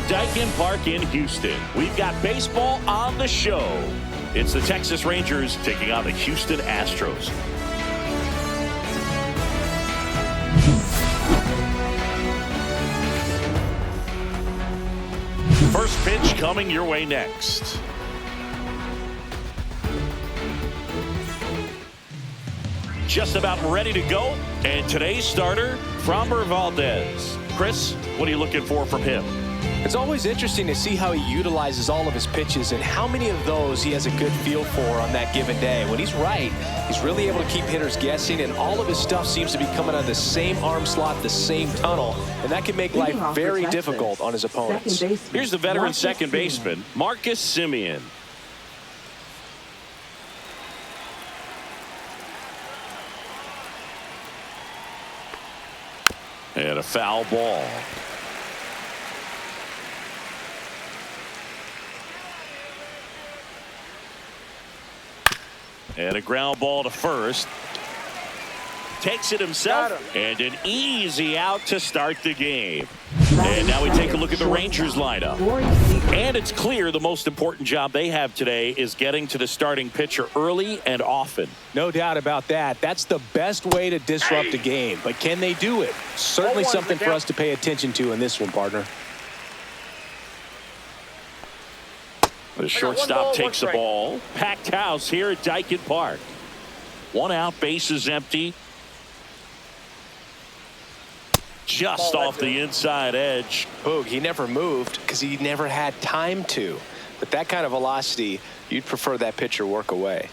Daikin Park in Houston. We've got baseball on the show. It's the Texas Rangers taking on the Houston Astros. First pitch coming your way next. Just about ready to go. And today's starter, Framber Valdez. Chris, what are you looking for from him? It's always interesting to see how he utilizes all of his pitches and how many of those he has a good feel for on that given day. When he's right, he's really able to keep hitters guessing, and all of his stuff seems to be coming out of the same arm slot, the same tunnel, and that can make life very difficult on his opponents. Here's the veteran second baseman, Marcus Semien. And a foul ball. And a ground ball to first. Takes it himself. And an easy out to start the game. And now we take a look at the Rangers lineup. And it's clear the most important job they have today is getting to the starting pitcher early and often. No doubt about that. That's the best way to disrupt a game. But can they do it? Certainly something for us to pay attention to in this one, partner. The shortstop takes the ball. Packed house here at Daikin Park. One out, bases empty. Just off the inside edge. Boog, he never moved because he never had time to. With that kind of velocity, you'd prefer that pitcher work away.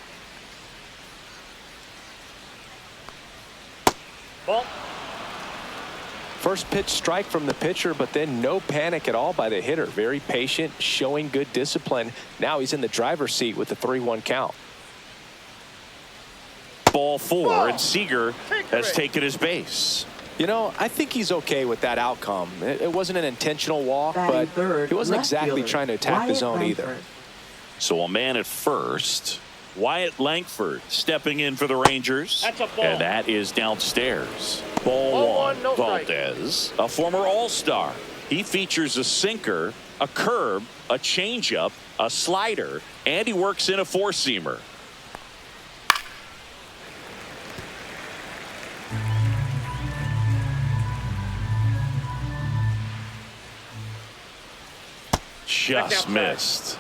Ball. First pitch strike from the pitcher, but then no panic at all by the hitter. Very patient, showing good discipline. Now he's in the driver's seat with the 3-1 count. Ball 4, and Seager has taken his base. You know, I think he's okay with that outcome. It wasn't an intentional walk, but he wasn't exactly trying to attack the zone either. So a man at first. Wyatt Langford stepping in for the Rangers. That's a ball. And that is downstairs. Ball 1, no Valdez, a former All-Star. He features a sinker, a curve, a changeup, a slider, and he works in a four-seamer. Just missed.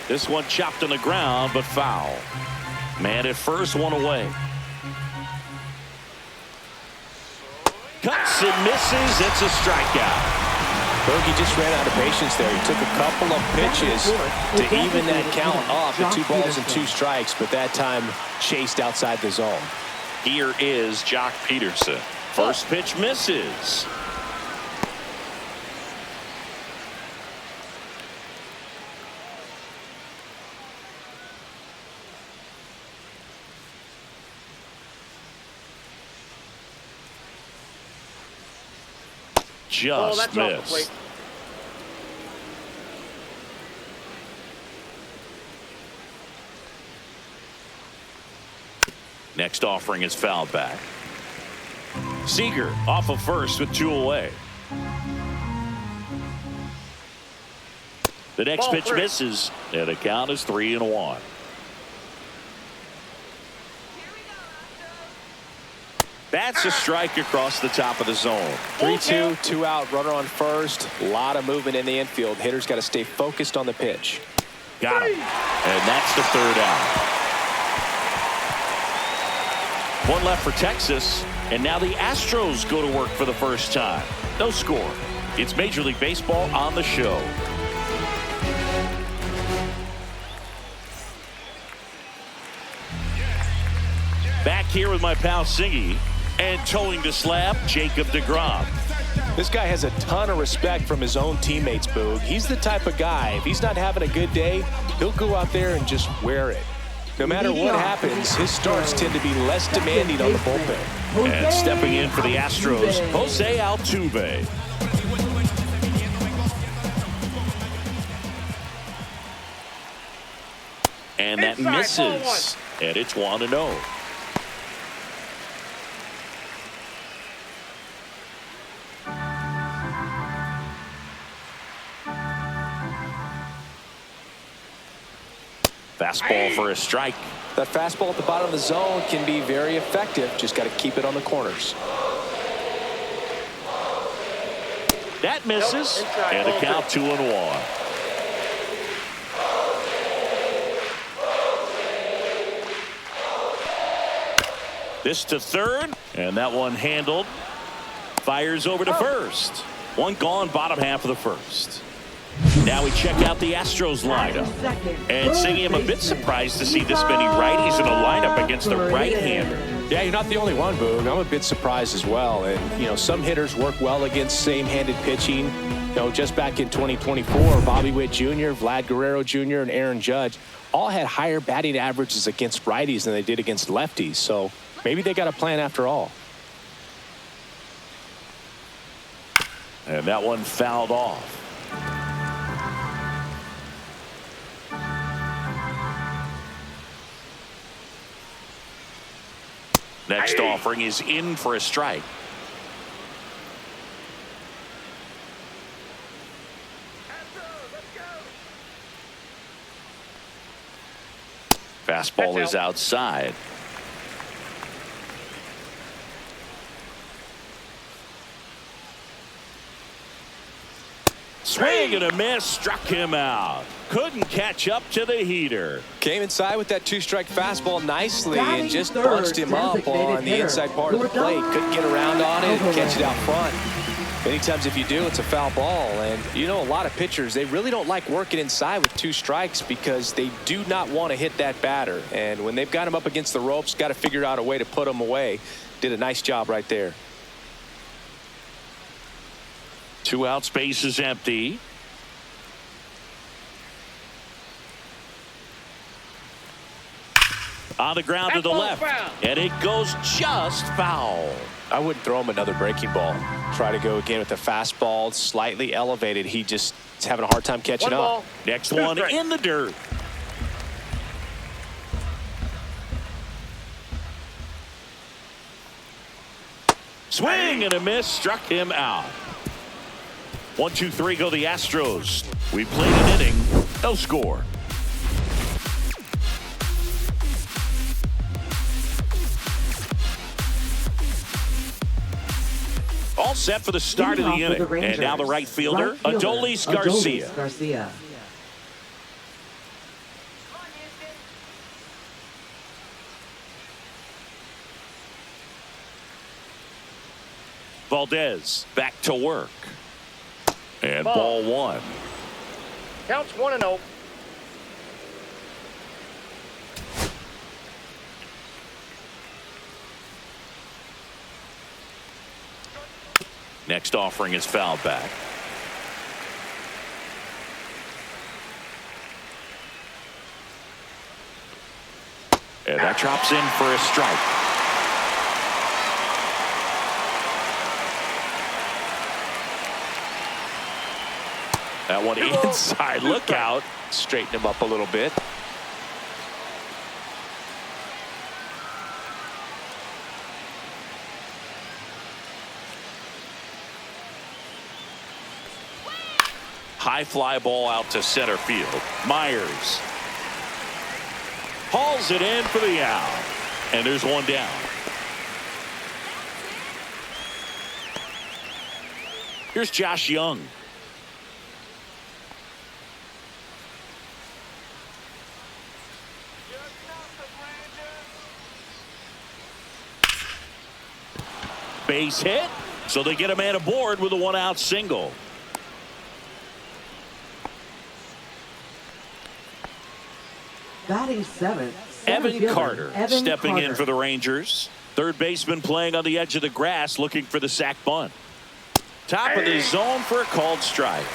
This one chopped on the ground, but foul. Man at first, one away. Cuts and misses. It's a strikeout. Bogey just ran out of patience there. He took a couple of pitches to even that count up to 2 balls and 2 strikes, but that time chased outside the zone. Here is Jock Peterson. First pitch misses. Just missed. Next offering is fouled back. Seager off of first with 2 away. The next pitch misses, and the count is 3-1. That's a strike across the top of the zone. 3-2, 2 out, runner on first. A lot of movement in the infield. Hitters got to stay focused on the pitch. Got him. And that's the 3rd out. One left for Texas, and now the Astros go to work for the first time. No score. It's Major League Baseball on the show. Back here with my pal Singy, and towing the slab, Jacob deGrom. This guy has a ton of respect from his own teammates, Boog. He's the type of guy, if he's not having a good day, he'll go out there and just wear it. No matter what happens, his starts tend to be less demanding on the bullpen. And stepping in for the Astros, Jose Altuve. And that misses. And it's 1-0. Fastball for a strike. That fastball at the bottom of the zone can be very effective. Just got to keep it on the corners. That misses. And the count 2-1. This to third. And that one handled. Fires over to first. One gone, bottom half of the first. Now we check out the Astros lineup. And Singy, I'm a bit surprised to see this many righties in a lineup against a right-hander. Yeah, you're not the only one, Boog. I'm a bit surprised as well. And, you know, some hitters work well against same-handed pitching. You know, just back in 2024, Bobby Witt Jr., Vlad Guerrero Jr., and Aaron Judge all had higher batting averages against righties than they did against lefties. So maybe they got a plan after all. And that one fouled off. Next offering is in for a strike. Fastball is outside. Swing and a miss, struck him out. Couldn't catch up to the heater. Came inside with that two-strike fastball nicely and just bunched him up on the inside part of the plate. Couldn't get around on it and catch it out front. Many times if you do, it's a foul ball. And you know, a lot of pitchers, they really don't like working inside with two strikes because they do not want to hit that batter. And when they've got him up against the ropes, got to figure out a way to put him away. Did a nice job right there. 2 out, space is empty. On the ground to the left. And it goes just foul. I wouldn't throw him another breaking ball. Try to go again with the fastball, slightly elevated. He just is having a hard time catching up. Next one in the dirt. Swing and a miss, struck him out. 1, 2, 3 go the Astros. We played an inning, no score. All set for the start of the inning. And now the right fielder, Adolis Garcia. Valdez back to work. And ball 1. Counts 1-0. Next offering is fouled back. And that drops in for a strike. That one inside. Look out. Straighten him up a little bit. High fly ball out to center field. Myers hauls it in for the out. And there's one down. Here's Josh Young. Base hit, so they get a man aboard with a 1-out single. Batting seventh, Evan Carter stepping in for the Rangers. Third baseman playing on the edge of the grass, looking for the sac bunt. Top of the zone for a called strike.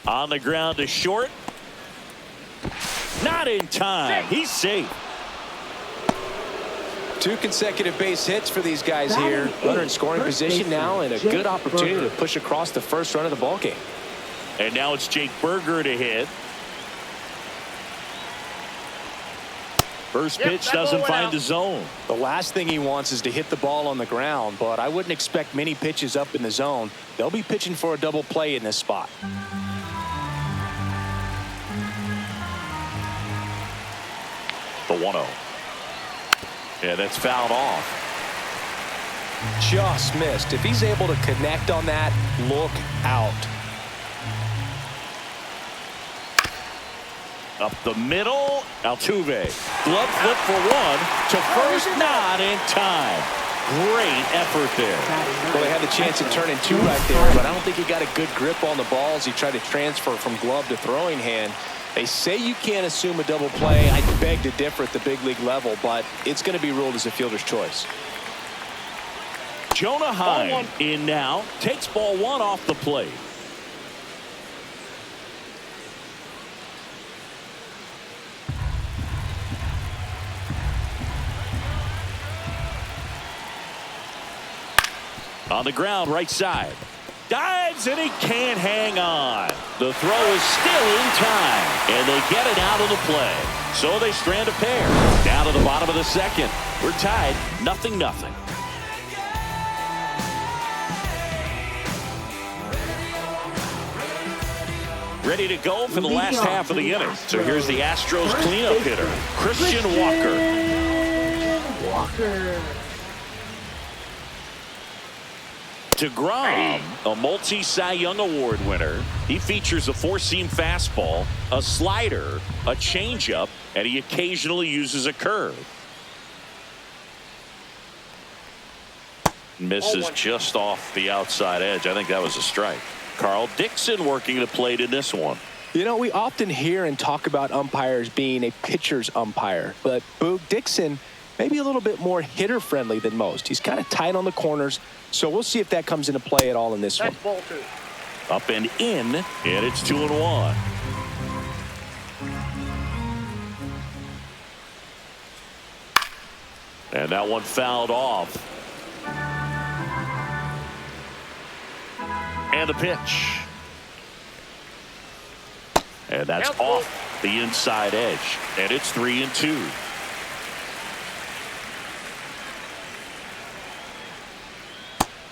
On the ground to short. Not in time. He's safe. 2 consecutive base hits for these guys here. Runner in scoring position now, and a good opportunity to push across the first run of the ballgame. And now it's Jake Berger to hit. First pitch doesn't find the zone. The last thing he wants is to hit the ball on the ground, but I wouldn't expect many pitches up in the zone. They'll be pitching for a double play in this spot. The 1-0. Yeah, that's fouled off. Just missed. If he's able to connect on that, look out. Up the middle, Altuve. Glove flip for 1 to first, not in time. Great effort there. Well, they had the chance of turning 2 right there, but I don't think he got a good grip on the ball as he tried to transfer from glove to throwing hand. They say you can't assume a double play. I beg to differ at the big league level, but it's going to be ruled as a fielder's choice. Jonah Heim in now, takes ball 1 off the plate. On the ground, right side. Dives, and he can't hang on. The throw is still in time, and they get it out of the play. So they strand a pair. Down to the bottom of the second. We're tied, 0-0. Ready to go for the last half of the inning. So here's the Astros cleanup hitter, Christian Walker. DeGrom, a multi-Cy Young Award winner. He features a 4-seam fastball, a slider, a changeup, and he occasionally uses a curve. Misses just off the outside edge. I think that was a strike. Carl Dixon working the plate in this one. You know, we often hear and talk about umpires being a pitcher's umpire, but Boog Dixon maybe a little bit more hitter friendly than most. He's kind of tight on the corners, so we'll see if that comes into play at all in this one. Ball 2. Up and in, and it's 2-1. And that one fouled off. And the pitch. And that's off the inside edge. And it's 3-2.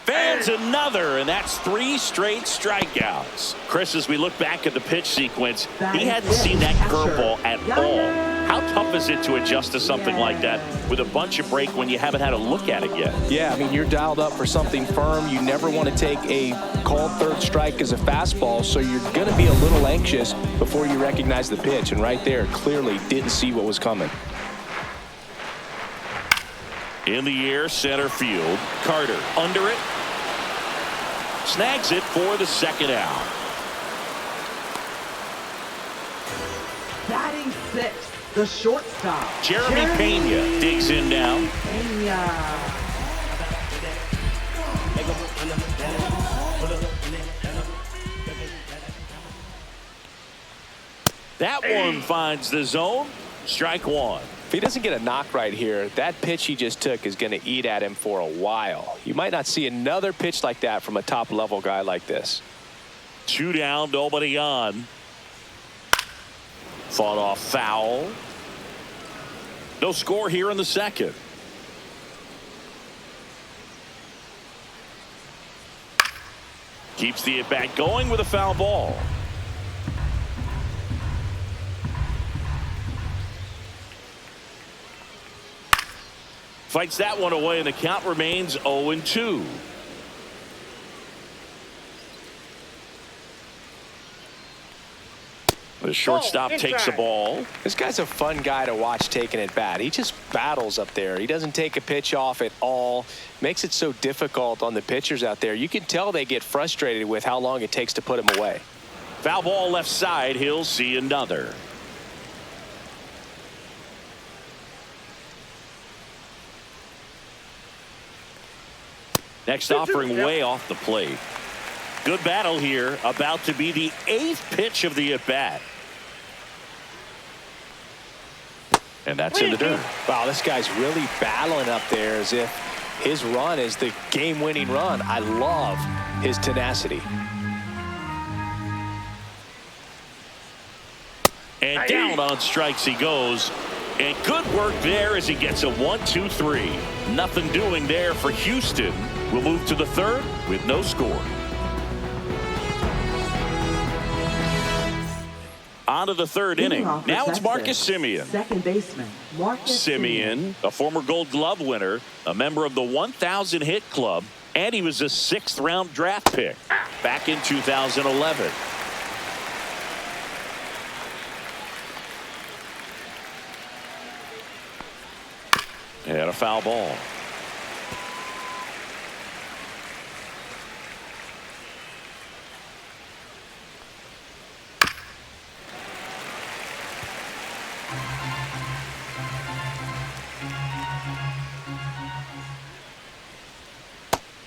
Fans another, and that's 3 straight strikeouts. Chris, as we look back at the pitch sequence, he hadn't seen that curveball at all. How tough is it to adjust to something like that with a bunch of break when you haven't had a look at it yet? Yeah, I mean, you're dialed up for something firm. You never want to take a called third strike as a fastball, so you're going to be a little anxious before you recognize the pitch. And right there, clearly didn't see what was coming. In the air, center field. Carter under it. Snags it for the second out. Batting 6th, the shortstop. Jeremy Pena digs in now. That one finds the zone. Strike 1. If he doesn't get a knock right here, that pitch he just took is going to eat at him for a while. You might not see another pitch like that from a top-level guy like this. 2 down, nobody on. Fought off foul. No score here in the second. Keeps the at-bat going with a foul ball. Fights that one away, and the count remains 0-2. The shortstop takes the ball. This guy's a fun guy to watch taking at bat. He just battles up there. He doesn't take a pitch off at all. Makes it so difficult on the pitchers out there. You can tell they get frustrated with how long it takes to put him away. Foul ball left side. He'll see another. Next offering way off the plate. Good battle here. About to be the 8th pitch of the at-bat. And that's in the dirt. Wow, this guy's really battling up there as if his run is the game-winning run. I love his tenacity. And down on strikes he goes. And good work there as he gets a 1-2-3. Nothing doing there for Houston. We'll move to the third with no score. On to the third inning. Now it's Marcus Semien. Second baseman, Marcus Semien, a former Gold Glove winner, a member of the 1,000 hit club, and he was a 6th-round draft pick back in 2011. And a foul ball.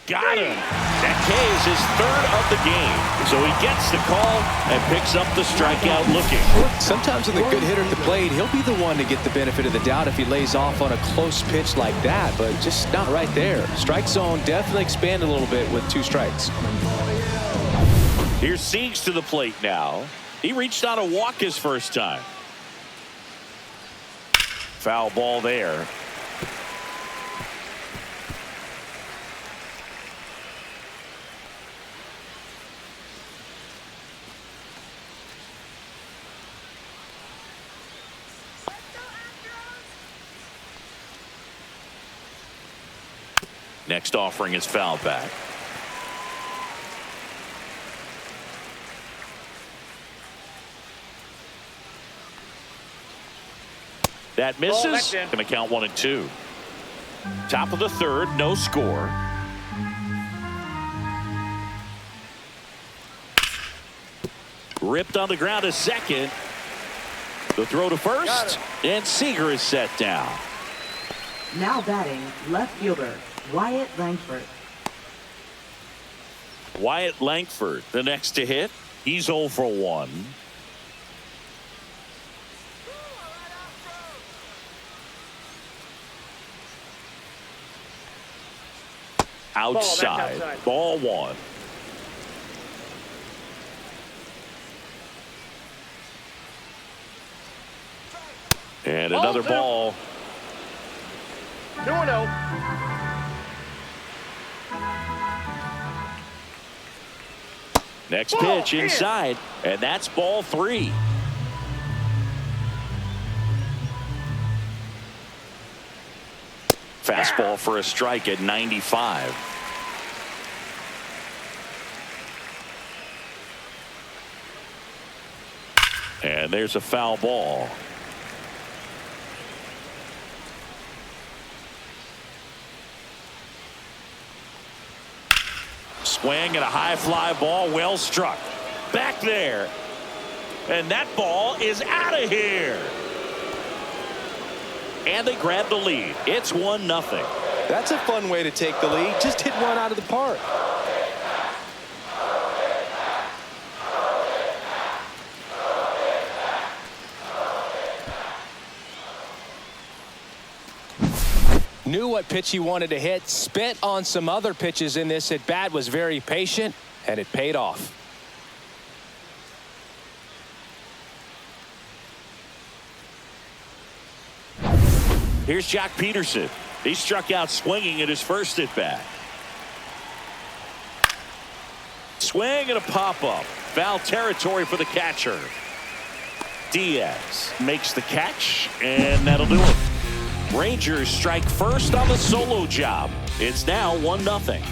Got him. That K is his 3rd of the game. So he gets the call and picks up the strikeout looking. Sometimes with a good hitter at the plate, he'll be the one to get the benefit of the doubt if he lays off on a close pitch like that, but just not right there. Strike zone definitely expanded a little bit with 2 strikes. Here's Siegs to the plate now. He reached out a walk his first time. Foul ball there. Next offering is fouled back. That misses. Going to count 1-2. Top of the third, no score. Ripped on the ground to second. The throw to first, and Seager is set down. Now batting, left fielder, Wyatt Langford. Wyatt Langford, the next to hit. He's 0 for 1. Outside. Ball 1. And another ball. 2-0. Next pitch inside, and that's ball 3. Fastball for a strike at 95. And there's a foul ball. Swing and a high fly ball, well struck. Back there. And that ball is out of here. And they grab the lead. It's 1-0. That's a fun way to take the lead. Just hit one out of the park. Knew what pitch he wanted to hit, spit on some other pitches in this at bat, was very patient, and it paid off. Here's Jock Peterson. He struck out swinging at his first at bat. Swing and a pop-up. Foul territory for the catcher. Diaz makes the catch, and that'll do it. Rangers strike first on the solo job. It's now 1-0.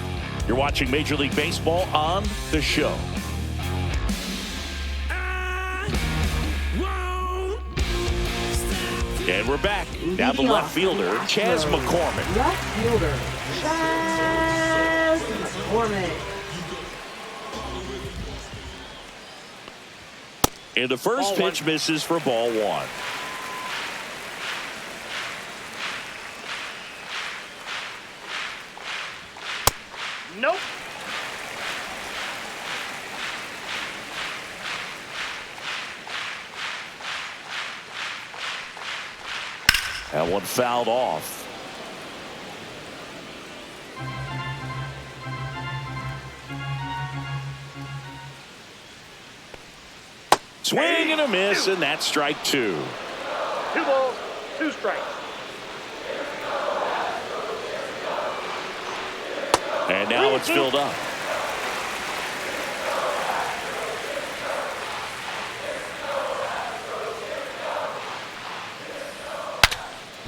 You're watching Major League Baseball on The Show. And we're back. Now the left fielder, Chas McCormick. Left fielder, Chas McCormick. And the first pitch misses for ball 1. Nope. That one fouled off. Swing and a miss, and that's strike 2. 2 balls, 2 strikes. And now it's filled up.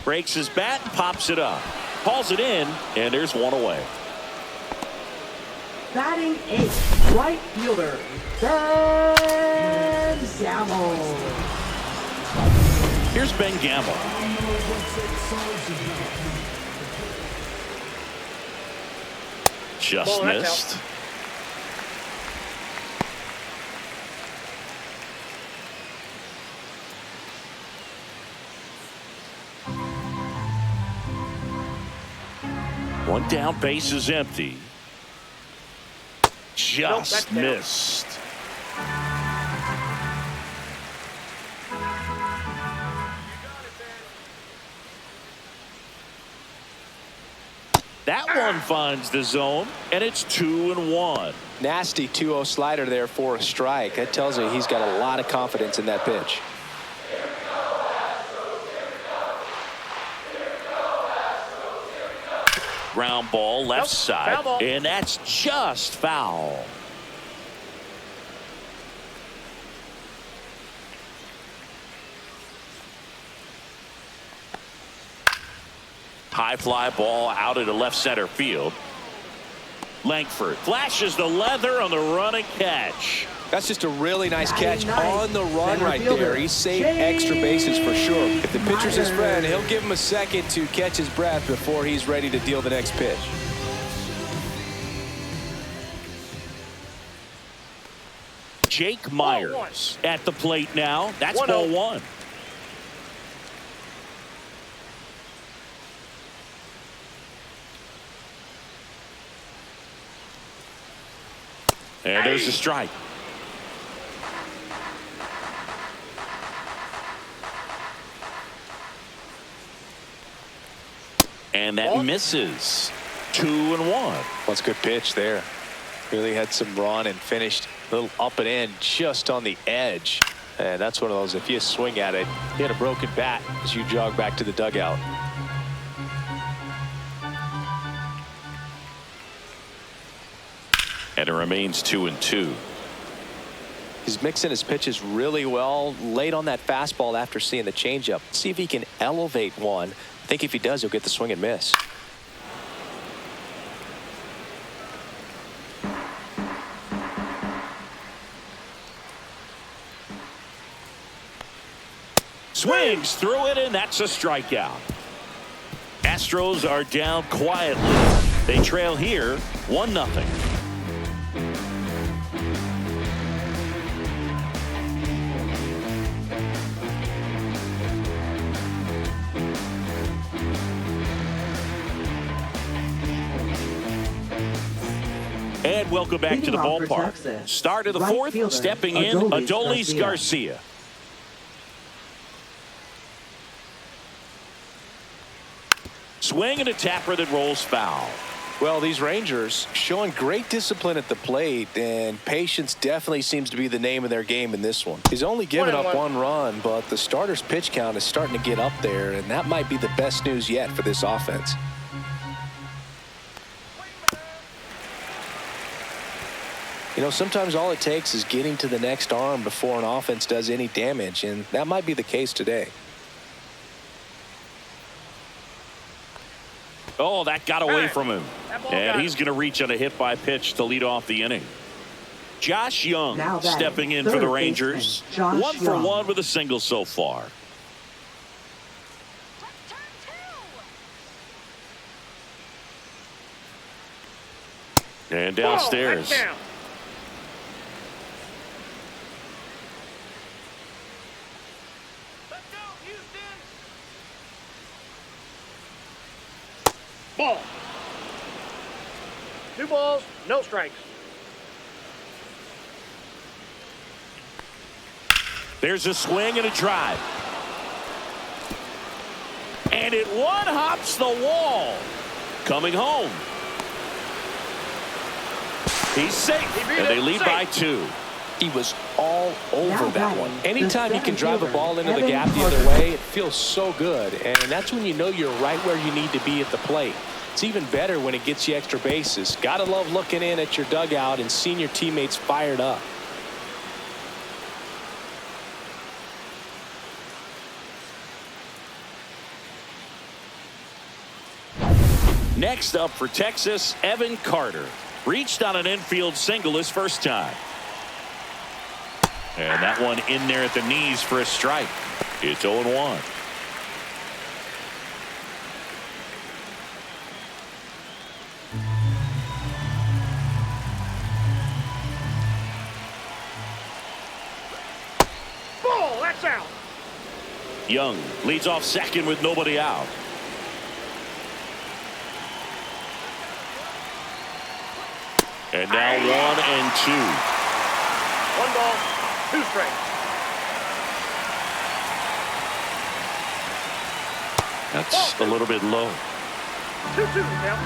Breaks his bat and pops it up. Calls it in, and there's one away. Batting 8th, right fielder, Ben Gamel. Here's Ben Gamel. Just missed. One down, base is empty. Just missed. That one finds the zone, and it's 2-1. Nasty 2-0 slider there for a strike. That tells you he's got a lot of confidence in that pitch. Ground ball left side, ball. and that's just foul. High fly ball out into left center field. Langford flashes the leather on the run and catch. That's just a really nice catch on the run right there. He saved extra bases for sure. If the pitcher's his friend, he'll give him a second to catch his breath before he's ready to deal the next pitch. Jake Myers at the plate now. That's ball 1. And there's a strike. And that misses. 2-1. That's a good pitch there. Really had some run and finished a little up and in just on the edge. And that's one of those, if you swing at it, you had a broken bat as you jog back to the dugout. And it remains 2-2. He's mixing his pitches really well. Late on that fastball after seeing the changeup. See if he can elevate one. I think if he does, he'll get the swing and miss. Swings through it, and that's a strikeout. Astros are down quietly. They trail here 1-0. And welcome back to the ballpark. Start of the 4th, stepping in, Adolis Garcia. Swing and a tapper that rolls foul. Well, these Rangers showing great discipline at the plate, and patience definitely seems to be the name of their game in this one. He's only given up 1 run, but the starter's pitch count is starting to get up there, and that might be the best news yet for this offense. You know, sometimes all it takes is getting to the next arm before an offense does any damage, and that might be the case today. Oh, that got away from him. And he's going to reach on a hit by pitch to lead off the inning. Josh Young stepping in for the Rangers. 1 for 1 with a single so far. And downstairs. Ball. 2 balls, no strikes. There's a swing and a drive. And it one-hops the wall. Coming home. He's safe, and they lead by 2. He was all over that one. Anytime you can drive a ball into the Evan gap the Carter. other way, it feels so good. And that's when you know you're right where you need to be at the plate. It's even better when it gets you extra bases. Gotta love looking in at your dugout and seeing your teammates fired up. Next up for Texas, Evan Carter. Reached on an infield single his first time. And that one in there at the knees for a strike. It's 0-1. Ball, that's out. Young leads off second with nobody out. And now 1 and 2. 1 ball, 2 strikes. That's a little bit low. 2-2 now.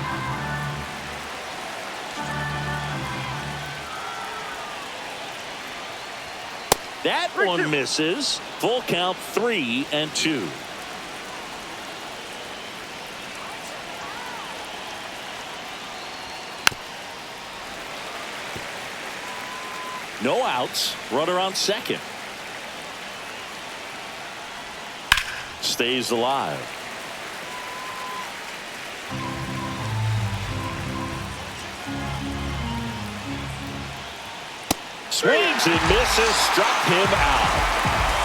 That 3-2. one misses. Full count 3 and 2. No outs. Runner on second. Stays alive. Swings and misses. Struck him out.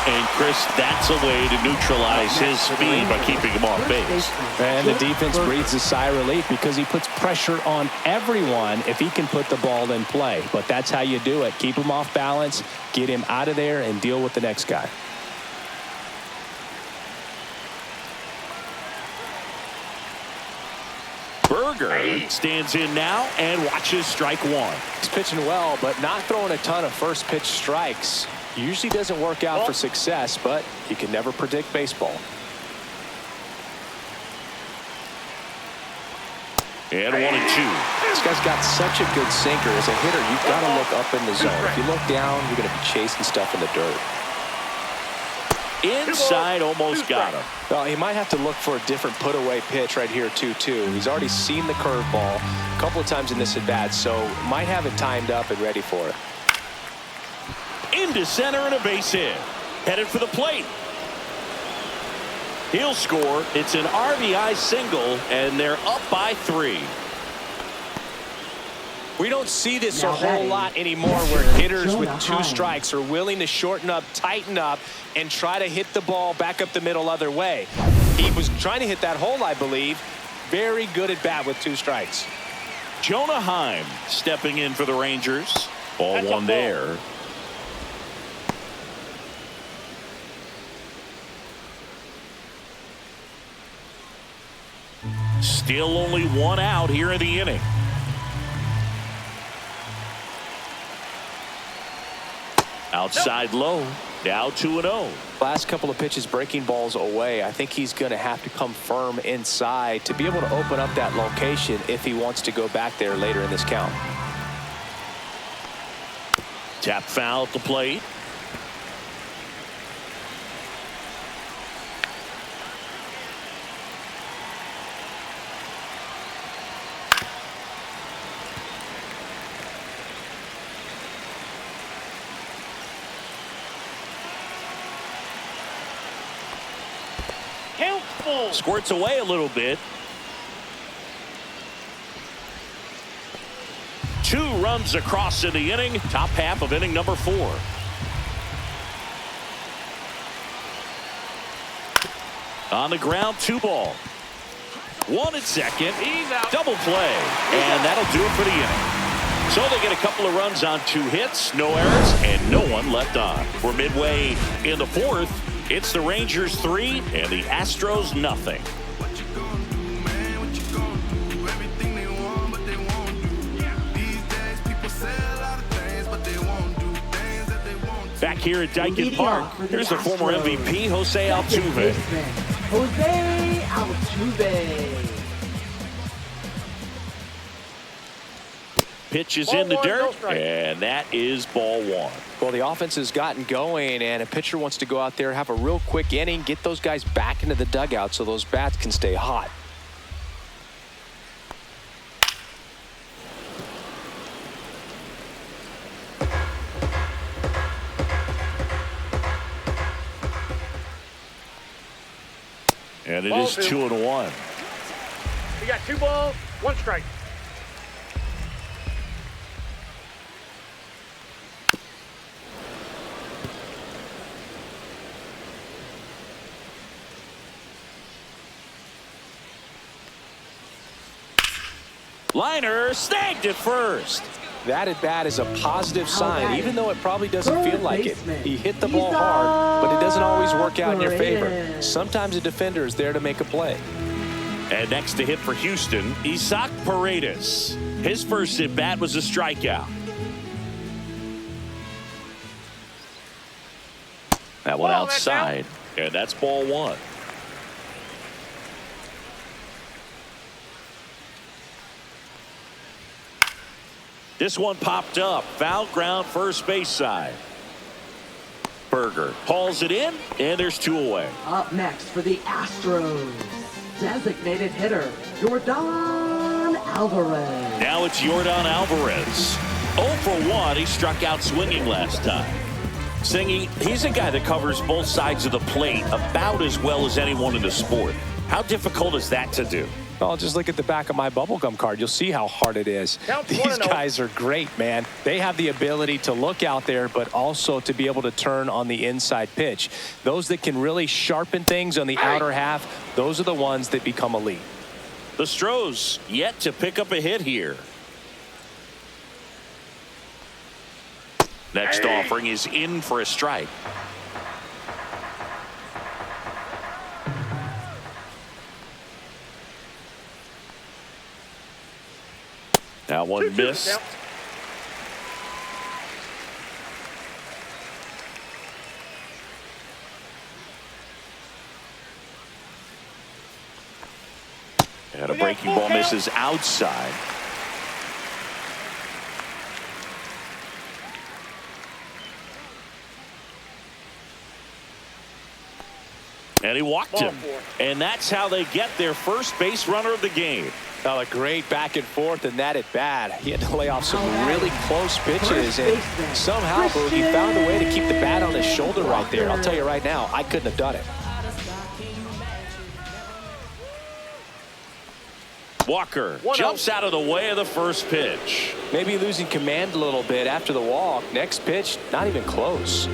And Chris, that's a way to neutralize his speed by keeping him off base. And the defense breathes a sigh of relief because he puts pressure on everyone if he can put the ball in play. But that's how you do it. Keep him off balance, get him out of there, and deal with the next guy. Berger stands in now and watches strike 1. He's pitching well, but not throwing a ton of first pitch strikes. Usually doesn't work out for success, but you can never predict baseball. And 1 and 2. This guy's got such a good sinker. As a hitter, you've got to look up in the zone. If you look down, you're going to be chasing stuff in the dirt. Inside, almost got him. Well, he might have to look for a different put-away pitch right here, 2-2. He's already seen the curveball a couple of times in this at-bat, so might have it timed up and ready for it. Into center and a base hit. Headed for the plate. He'll score. It's an RBI single, and they're up by 3. We don't see this a Now whole batting, lot anymore where hitters with 2 strikes are willing to shorten up, tighten up, and try to hit the ball back up the middle other way. He was trying to hit that hole, I believe. Very good at bat with 2 strikes. Jonah Heim stepping in for the Rangers. Ball That's a 1 ball. there. Still only 1 out here in the inning. Outside low. Now 2-0. Last couple of pitches breaking balls away. I think he's going to have to come firm inside to be able to open up that location if he wants to go back there later in this count. Tap foul at the plate. Count full. Squirts away a little bit. 2 runs across in the inning. Top half of inning number 4. On the ground, 2 ball. 1 at second. He's out. Double play. And that'll do it for the inning. So they get a couple of runs on 2 hits, no errors, and no one left on. We're midway in the 4th. It's the Rangers 3 and the Astros nothing. Back here at Dyken Leading Park, off for the here's the former Astros, MVP, Jose second Altuve. baseman, Jose Altuve. Pitch is Ball in the one, no dirt, strike. and that is ball one. Well, the offense has gotten going, and a pitcher wants to go out there, have a real quick inning, get those guys back into the dugout so those bats can stay hot. And it Ball is two. 2-1. You got 2 balls, 1 strike. Liner snagged at first. That at bat is a positive sign, even though it probably doesn't Third feel like it. baseman, He hit the ball hard, but it doesn't always work out in your favor. Paredes. Sometimes a defender is there to make a play. And next to hit for Houston, Isaac Paredes. His first at bat was a strikeout. That one Ball, that's out. outside, and that's ball one. This one popped up. Foul ground, first base side. Berger hauls it in, and there's 2 away. Up next for the Astros, designated hitter, Yordan Alvarez. Now it's Yordan Alvarez. 0 for 1. He struck out swinging last time. Singy, he's a guy that covers both sides of the plate about as well as anyone in the sport. How difficult is that to do? Oh, just look at the back of my bubblegum card. You'll see how hard it is. Count These 1-0. guys are great, man. They have the ability to look out there, but also to be able to turn on the inside pitch. Those that can really sharpen things on the outer half, those are the ones that become elite. The Astros yet to pick up a hit here. Next offering is in for a strike. That one 2-2 missed. count. And a breaking ball misses outside. And he walked Ball him. 4. And that's how they get their first base runner of the game. Oh, a great back and forth, and that at bat. He had to lay off some really close pitches, and somehow he found a way to keep the bat on his shoulder right there. I'll tell you right now, I couldn't have done it. Walker 1-0. jumps out of the way of the first pitch. Maybe losing command a little bit after the walk. Next pitch, not even close.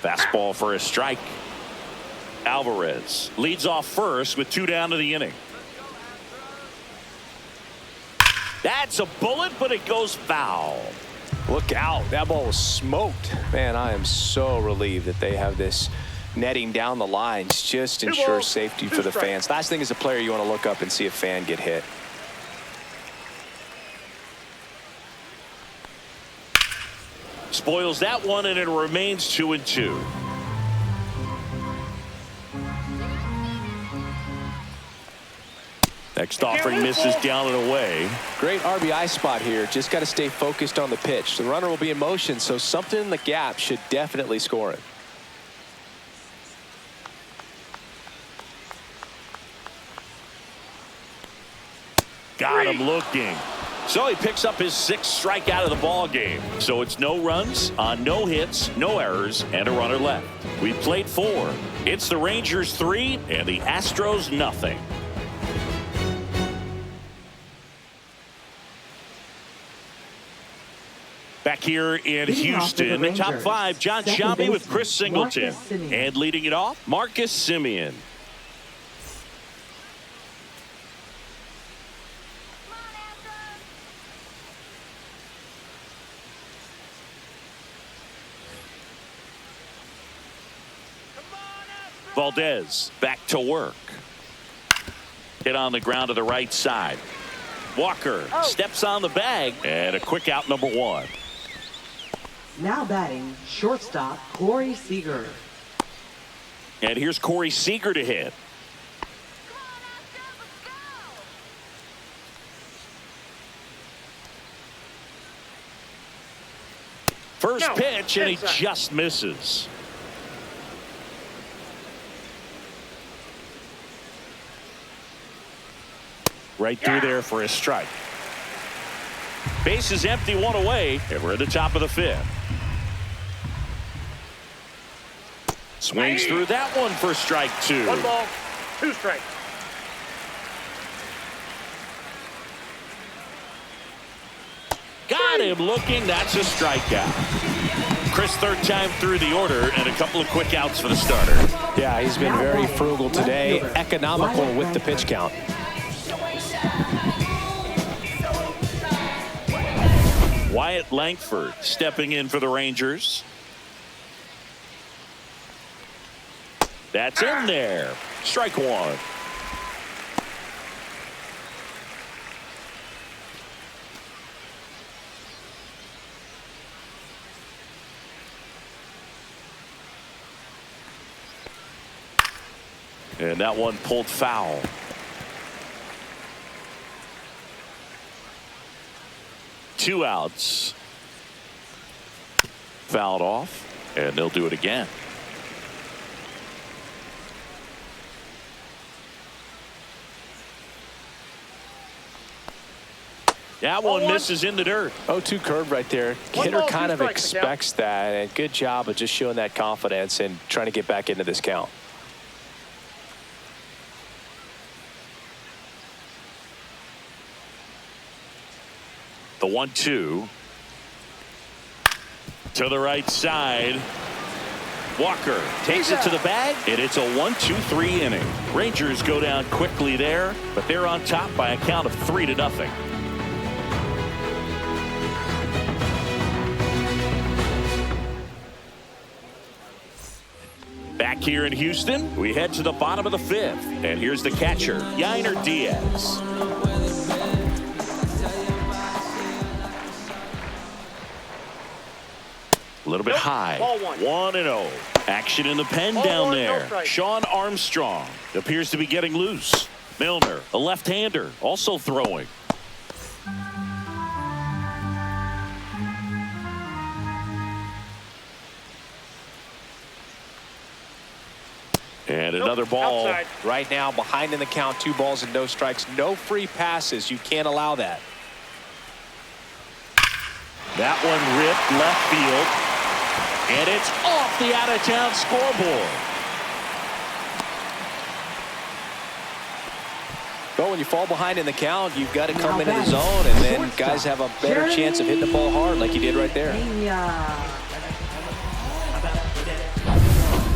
Fastball for a strike. Alvarez leads off first with 2 down to the inning. That's a bullet, but it goes foul. Look out. That ball was smoked. Man, I am so relieved that they have this netting down the lines. Just 2 ensure balls, safety 2 for the strikes. fans. Last thing as a player, you want to look up and see a fan get hit. Spoils that one, and it remains 2-2. Next offering misses down and away. Great RBI spot here. Just got to stay focused on the pitch. The runner will be in motion, so something in the gap should definitely score it. Got him looking. So he picks up his 6th strikeout of the ball game. So it's no runs on no hits, no errors, and a runner left. We played 4. It's the Rangers 3 and the Astros nothing. Back here in Leading off for the Houston, top Rangers, 5, John second Sciambi with baseman, Chris Singleton. Marcus Semien. And leading it off, Marcus Semien. Valdez back to work. Hit on the ground to the right side. Walker steps on the bag, and a quick out, number 1. Now batting, shortstop Corey Seager. And here's Corey Seager to hit. First pitch, and he just misses. Right through there for a strike. Base is empty, one away, and we're at the top of the fifth. Swings through that one for strike two. 1 ball, 2 strikes. Got him looking. That's a strikeout. Chris, third time through the order, and a couple of quick outs for the starter. Yeah, he's been very frugal today, economical with the pitch count. Wyatt Langford stepping in for the Rangers. That's in there. Strike one. And that one pulled foul. Two outs. Fouled off, and they'll do it again. That one misses in the dirt. 0-2 curve right there. Hitter kind of expects that, and good job of just showing that confidence and trying to get back into this count. The 1-2 to the right side. Walker takes it to the bag, and it's a 1-2-3 inning. Rangers go down quickly there, but they're on top by a count of 3-0. Back here in Houston, we head to the bottom of the fifth, and here's the catcher, Yainer Diaz. A little bit high. 1-0. Action in the pen down there. Sean Armstrong appears to be getting loose. Milner, a left-hander, also throwing. And another ball. Outside. Right now, behind in the count, 2 balls and no strikes. No free passes. You can't allow that. That one ripped left field. And it's off the out-of-town scoreboard. Well, when you fall behind in the count, you've got to come into the zone, and then guys have a better chance of hitting the ball hard like you did right there.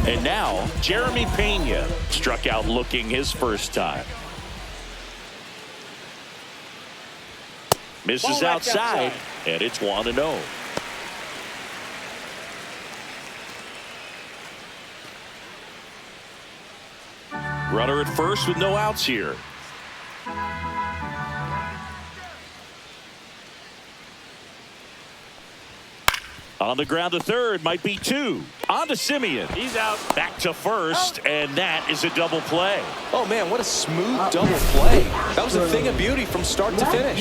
And now, Jeremy Pena struck out looking his first time. Misses outside, and it's 1-0. Runner at first with no outs here. On the ground to third, might be 2. On to Simeon. He's out. Back to first, and that is a double play. Oh, man, what a smooth double play. That was a thing of beauty from start to finish.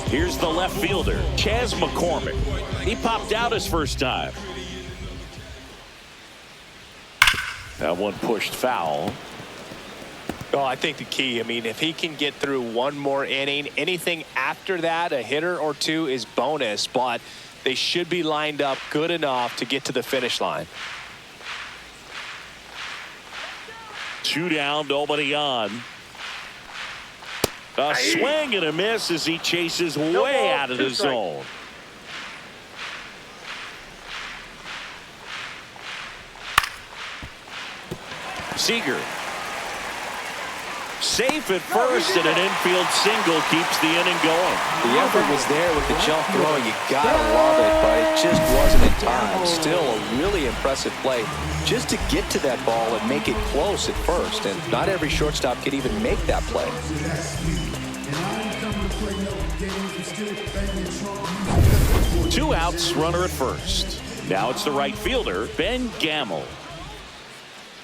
Here's the left fielder, Chas McCormick. He popped out his first time. That one pushed foul. Oh, I think the key, I mean, if he can get through one more inning, anything after that, a hitter or 2 is bonus, but they should be lined up good enough to get to the finish line. 2 down, nobody on. A swing and a miss as he chases way out of the zone. Seager safe at first, and an infield single keeps the inning going. The effort was there with the jump throw. You gotta love it, but it just wasn't in time. Still a really impressive play just to get to that ball and make it close at first. And not every shortstop could even make that play. 2 outs, runner at first. Now it's the right fielder, Ben Gamel.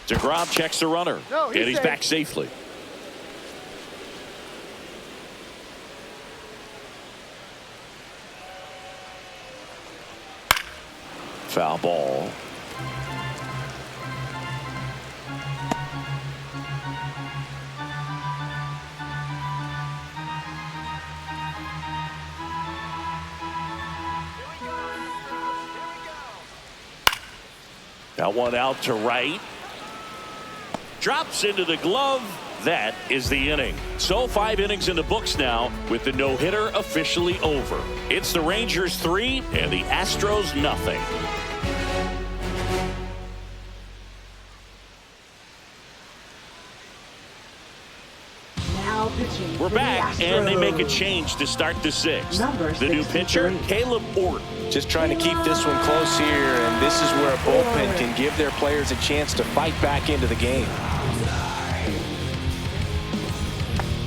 DeGrom checks the runner, and he's back safely. Foul ball. That one out to right. Drops into the glove. That is the inning. So 5 innings in the books now with the no-hitter officially over. It's the Rangers 3 and the Astros nothing. We're back, and they make a change to start the 6th. The new pitcher, Caleb Orton. Just trying to keep this one close here, and this is where a bullpen can give their players a chance to fight back into the game.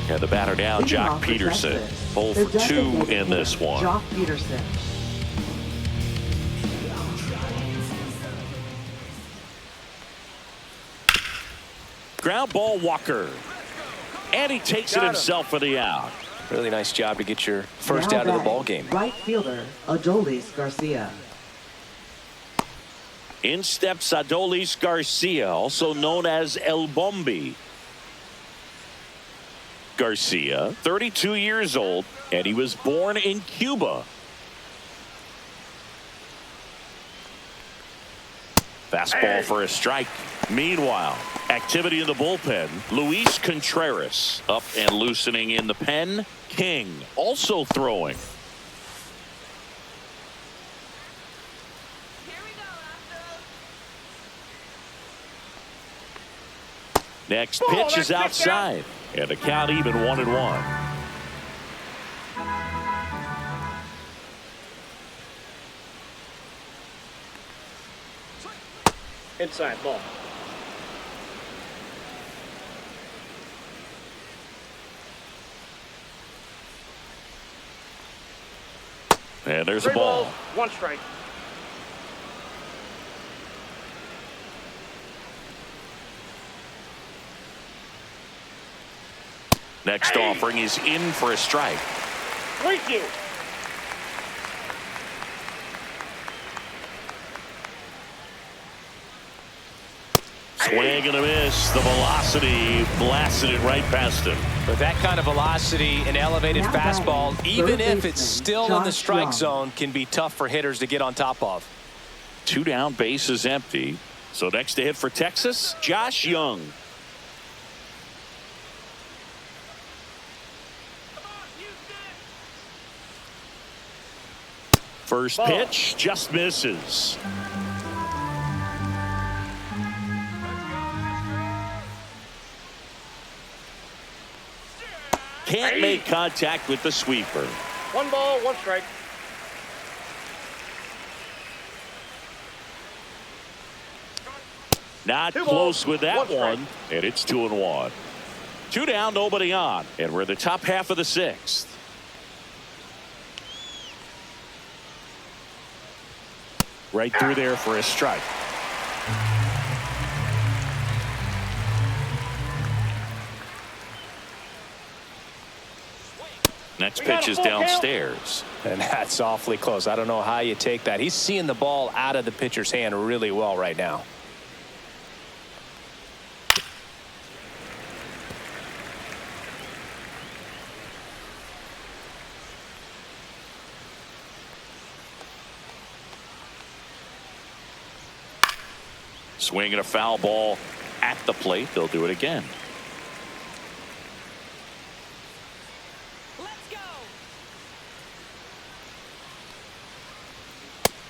Yeah, the batter now, Jock Peterson. 0 for 2 in this one. Jock Peterson. Ground ball, Walker. And he takes it himself for the out. Really nice job to get your first out of the ball game. Right fielder, Adolis Garcia. In steps Adolis Garcia, also known as El Bombi. Garcia, 32 years old, and he was born in Cuba. Fastball for a strike. Meanwhile, activity in the bullpen. Luis Contreras up and loosening in the pen. King also throwing. Next pitch is outside, and the count even 1-1. Inside ball. And there's a 3 ball. balls, 1 strike. Next offering is in for a strike. Thank you. Swing and a miss. The velocity blasted it right past him. With that kind of velocity, an elevated fastball, even if it's still in the strike zone, can be tough for hitters to get on top of. 2 down, base is empty. So next to hit for Texas, Josh Young. First pitch just misses. Can't make contact with the sweeper. 1 ball, 1 strike. Not 2 close balls, with that 1 strike. one, and it's 2-1. 2 down, nobody on, and we're the top half of the 6th. Right through there for a strike. Next pitch is downstairs. And that's awfully close. I don't know how you take that. He's seeing the ball out of the pitcher's hand really well right now. Swinging a foul ball at the plate. They'll do it again.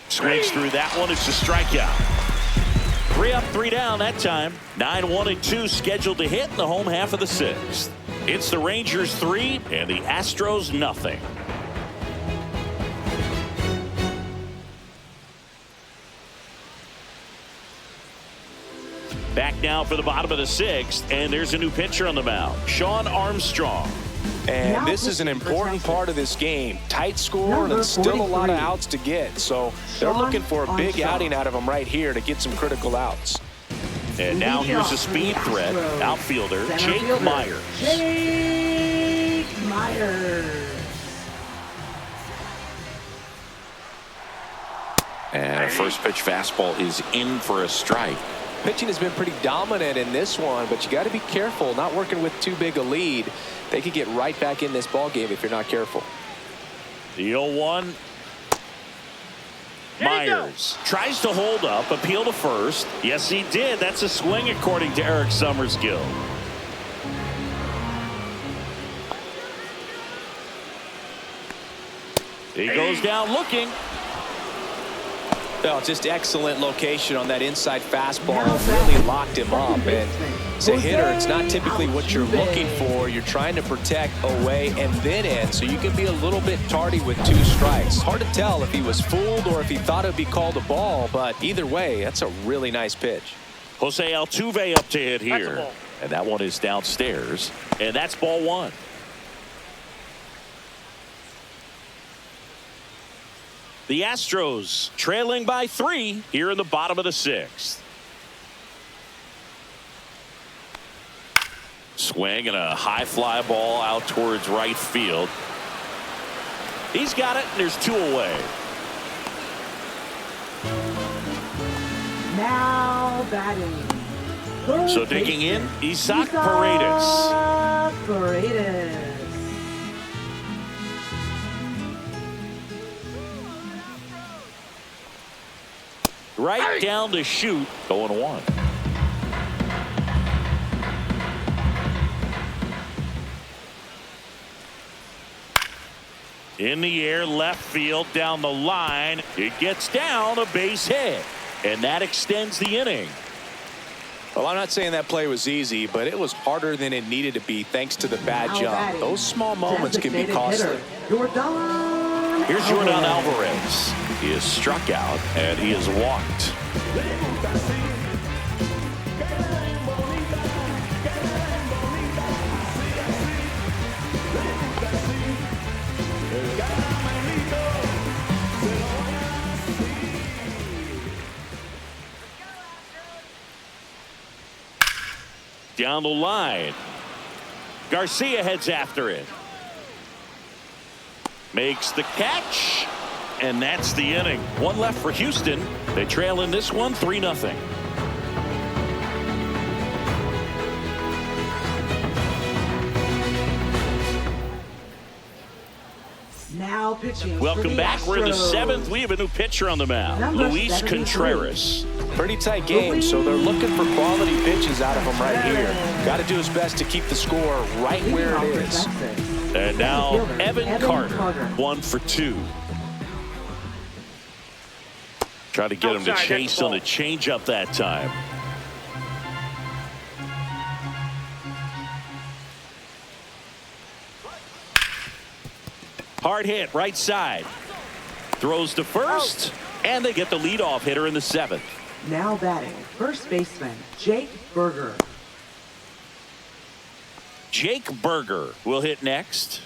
Swings through that one. It's a strikeout. 3 up, 3 down that time. 9-1 and 2 scheduled to hit in the home half of the 6th. It's the Rangers 3 and the Astros nothing. Back now for the bottom of the 6th, and there's a new pitcher on the mound, Shawn Armstrong. And this is an important part of this game. Tight score and still a lot of outs to get. So they're looking for a big outing out of him right here to get some critical outs. And now here's a speed threat, outfielder Jake Myers. Jake Myers. And a first pitch fastball is in for a strike. Pitching has been pretty dominant in this one, but you got to be careful. Not working with too big a lead. They could get right back in this ball game if you're not careful. The 0-1. Myers tries to hold up, appeal to first. Yes, he did. That's a swing according to Eric Summersgill. He goes down looking. Oh, just excellent location on that inside fastball. Really locked him up. And as a hitter, it's not typically what you're looking for. You're trying to protect away and then in, so you can be a little bit tardy with 2 strikes. Hard to tell if he was fooled or if he thought it would be called a ball, but either way, that's a really nice pitch. Jose Altuve up to hit here. And that one is downstairs. And that's ball 1. The Astros trailing by 3 here in the bottom of the 6th. Swing and a high fly ball out towards right field. He's got it, and there's 2 away. Now batting. So digging in, Isaac Paredes. Paredes. Right down the chute, going 1. In the air, left field, down the line. It gets down, a base hit. And that extends the inning. Well, I'm not saying that play was easy, but it was harder than it needed to be thanks to the bad jump. Those small moments can be costly. Here's Yordan Alvarez. He is struck out, and he is walked. Down the line. Garcia heads after it. Makes the catch. And that's the inning. 1 left for Houston. They trail in this one 3-0. Now pitching. Welcome back. We're in the 7th. We have a new pitcher on the mound. Luis Contreras. Pretty tight game, so they're looking for quality pitches out of him right here. Got to do his best to keep the score right where it is. And now Evan Carter, 1 for 2. Try to get him to chase on the changeup that time. Hard hit, right side. Throws to first, and they get the leadoff hitter in the 7th. Now batting, first baseman Jake Berger. Jake Berger will hit next.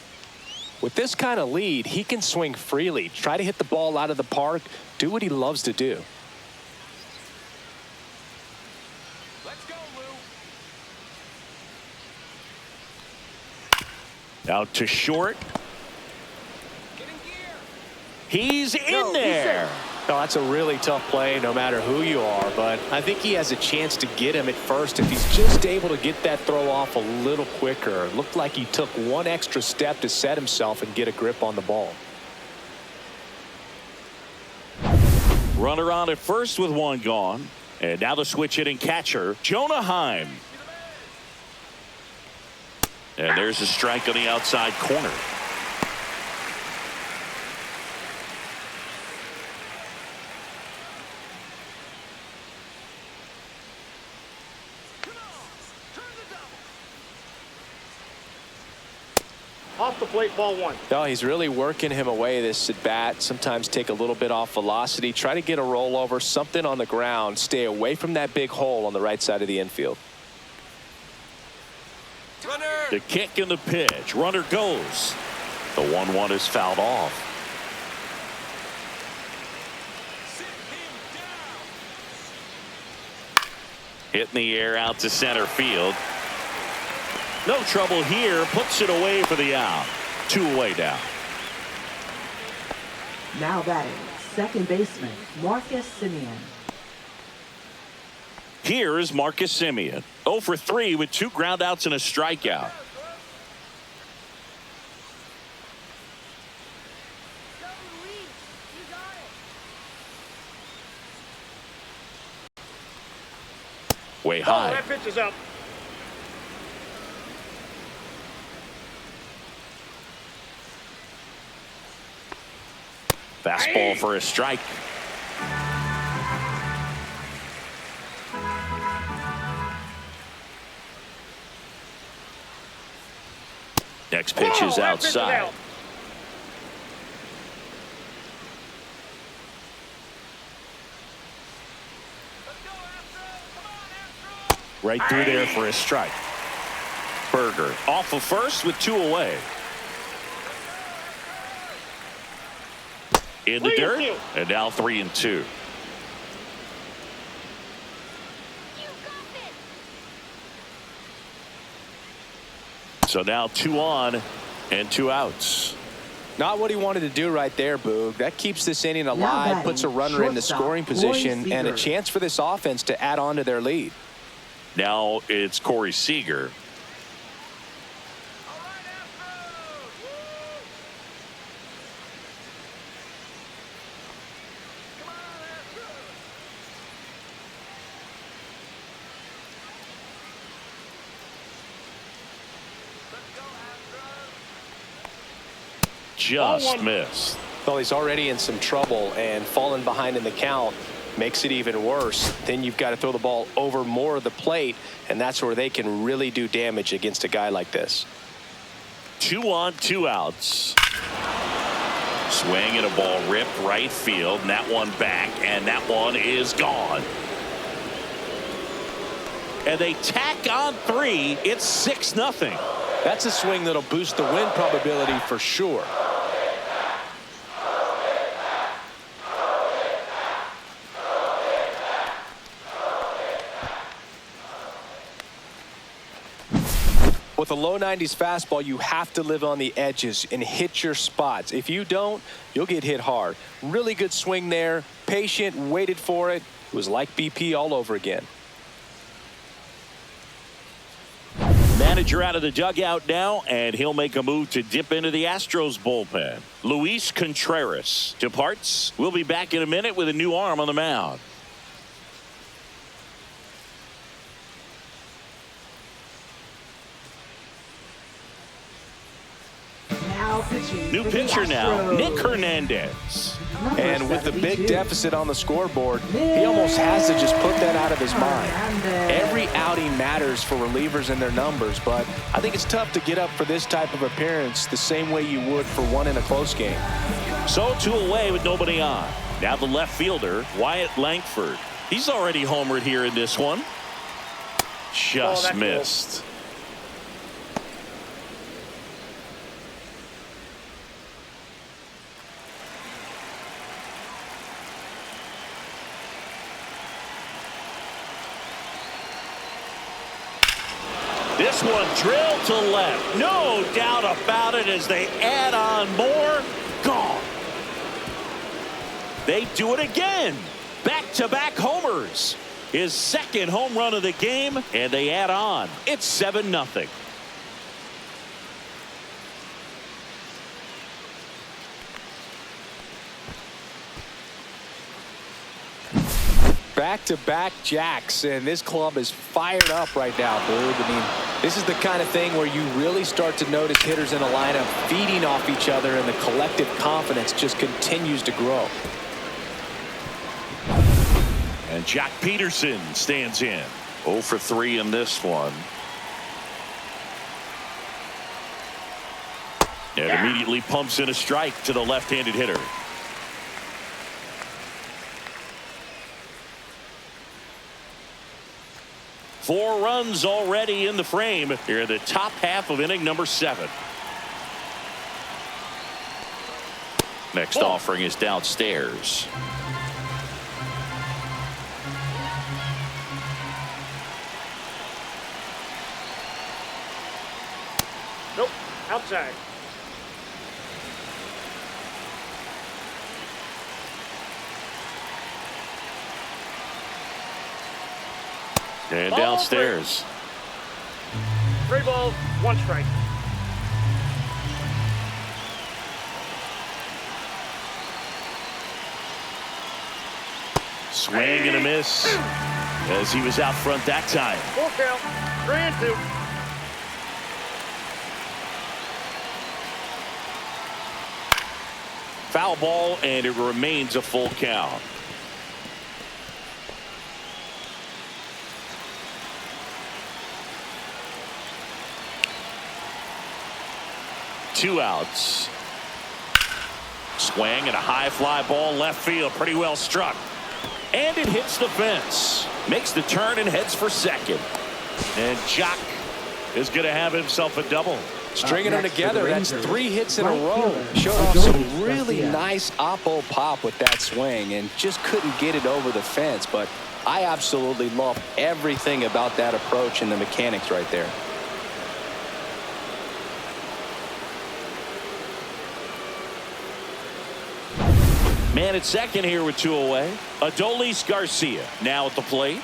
With this kind of lead, he can swing freely, try to hit the ball out of the park, do what he loves to do. Let's go, Lou. Out to short. Get in gear. He's in there. Oh, that's a really tough play no matter who you are, but I think he has a chance to get him at first if he's just able to get that throw off a little quicker. It looked like he took 1 extra step to set himself and get a grip on the ball. Runner on at first with 1 gone. And now the switch hitting catcher, Jonah Heim. And there's a strike on the outside corner. Off the plate, ball one. No, he's really working him away this at bat. Sometimes take a little bit off velocity. Try to get a rollover, something on the ground. Stay away from that big hole on the right side of the infield. Runner. The kick and the pitch. Runner goes. The 1-1 is fouled off. Sit him down. Hit in the air out to center field. No trouble here. Puts it away for the out. 2 away now. Now batting, second baseman, Marcus Semien. Here's Marcus Semien. 0 for 3 with 2 groundouts and a strikeout. Way Oh, high. that pitch is up. Fastball for a strike. Next pitch is That pitch outside. out. Let's go, Astros. Come on, Astros. Right through there for a strike. Berger off of first with 2 away. In the 3 and dirt, 2. and now 3 and 2. So now 2 on and 2 outs. Not what he wanted to do right there, Boog. That keeps this inning alive, batting, puts a runner in the shortstop, scoring Corey position, and a Seager. chance for this offense to add on to their lead. Now it's Corey Seager. All right, Astros. Woo. Come on, Astros. Let's go, Astros. Just Ball 1. missed. Well, he's already in some trouble, and falling behind in the count makes it even worse. Then you've got to throw the ball over more of the plate, and that's where they can really do damage against a guy like this. 2 on, 2 outs. Swing and a ball ripped right field, and that one back, and that one is gone. And they tack on 3. It's 6-0. That's a swing that'll boost the win probability for sure. With a low 90s fastball, you have to live on the edges and hit your spots. If you don't, you'll get hit hard. Really good swing there. Patient, waited for it. It was like BP all over again. Manager out of the dugout now, and he'll make a move to dip into the Astros bullpen. Luis Contreras departs. We'll be back in a minute with a new arm on the mound. Now pitching New for the pitcher now, Astros. Nick Hernandez. Number And with the big 72, deficit on the scoreboard, he almost has to just put that out of his mind. Hernandez. Every outing matters for relievers and their numbers, but I think it's tough to get up for this type of appearance the same way you would for one in a close game. So 2 away with nobody on. Now the left fielder, Wyatt Langford. He's already homered here in this one. Just that's missed. This one drilled to left. No doubt about it as they add on more. Gone. They do it again. Back-to-back homers. His second home run of the game, and they add on. It's 7-0. Back-to-back jacks, and this club is fired up right now, Boog. I mean, this is the kind of thing where you really start to notice hitters in a lineup feeding off each other, and the collective confidence just continues to grow. And Jack Peterson stands in. 0 for 3 in this one. And immediately pumps in a strike to the left-handed hitter. Four runs already in the frame here in the top half of inning number 7. Next offering is downstairs. Nope. Outside. And Ball downstairs. 3 balls, 1 strike. Swing and a miss as he was out front that time. Full count. 3-2. Foul ball, and it remains a full count. Two outs. Swing and a high fly ball left field, pretty well struck. And it hits the fence. Makes the turn and heads for second. And Jock is going to have himself a double. Stringing them together, that's 3 hits in a row. Showed off some really nice oppo pop with that swing and just couldn't get it over the fence. But I absolutely love everything about that approach and the mechanics right there. Man at second here with 2 away. Adolis Garcia now at the plate.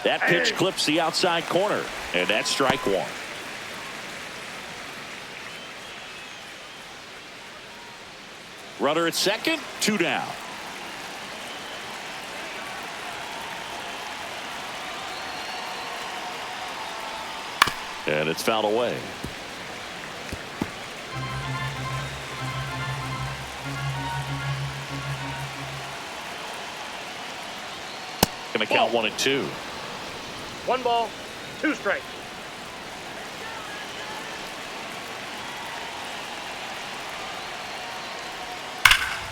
That pitch clips the outside corner, and that's strike 1. Runner at second, 2 down. And it's fouled away. Going to count 1 and 2. 1 ball, 2 strikes.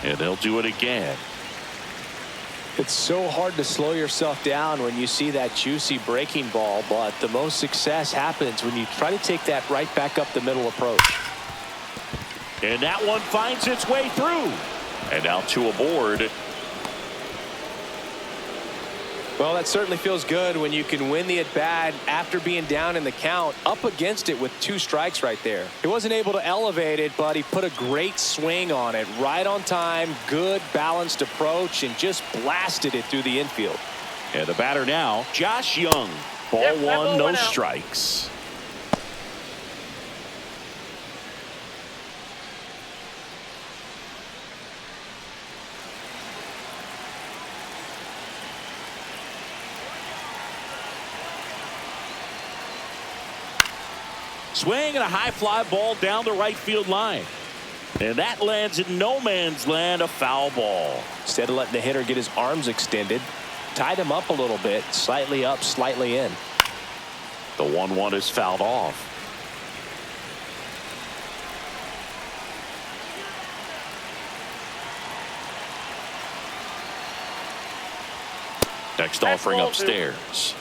And they'll do it again. It's so hard to slow yourself down when you see that juicy breaking ball, but the most success happens when you try to take that right back up the middle approach. And that one finds its way through. And now 2 aboard. Well, that certainly feels good when you can win the at-bat after being down in the count, up against it with 2 strikes right there. He wasn't able to elevate it, but he put a great swing on it. Right on time, good balanced approach, and just blasted it through the infield. And the batter now, Josh Young. Ball Yep, that 1, ball no went out. strikes. Swing and a high fly ball down the right field line. And that lands in no man's land, a foul ball. Instead of letting the hitter get his arms extended, tied him up a little bit, slightly up, slightly in. The 1-1 is fouled off. Next offering ball, upstairs.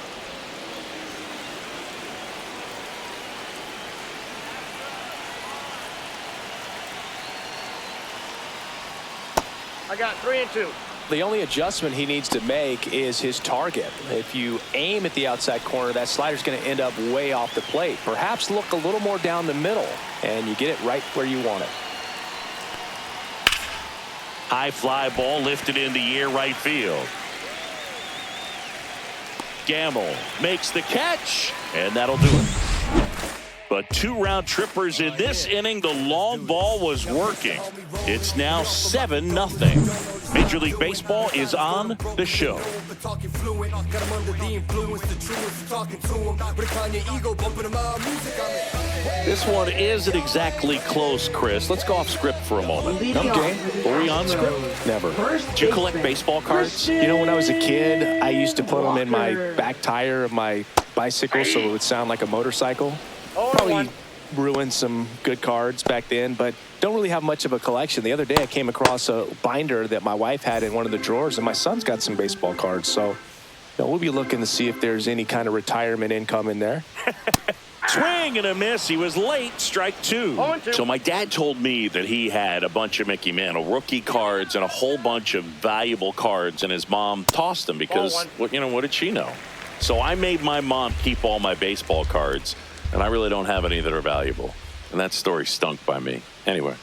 I got 3-2. The only adjustment he needs to make is his target. If you aim at the outside corner, that slider's going to end up way off the plate. Perhaps look a little more down the middle, and you get it right where you want it. High fly ball lifted in the air right field. Gamble makes the catch, and that'll do it. But 2 round trippers in this inning. The long ball was working. It's now 7-0. Major League Baseball is on the show. This one isn't exactly close, Chris. Let's go off script for a moment. Okay. Were we on script? Never. Did you collect baseball cards? You know, when I was a kid, I used to put them in my back tire of my bicycle so it would sound like a motorcycle. Probably 0-1. ruined some good cards back then, but don't really have much of a collection. The other day I came across a binder that my wife had in one of the drawers, and my son's got some baseball cards. So we'll be looking to see if there's any kind of retirement income in there. Swing and a miss. He was late. Strike two. 0-2. So my dad told me that he had a bunch of Mickey Mantle rookie cards and a whole bunch of valuable cards, and his mom tossed them because, 0-1. what did she know? So I made my mom keep all my baseball cards, and I really don't have any that are valuable. And that story stunk by me. Anyway,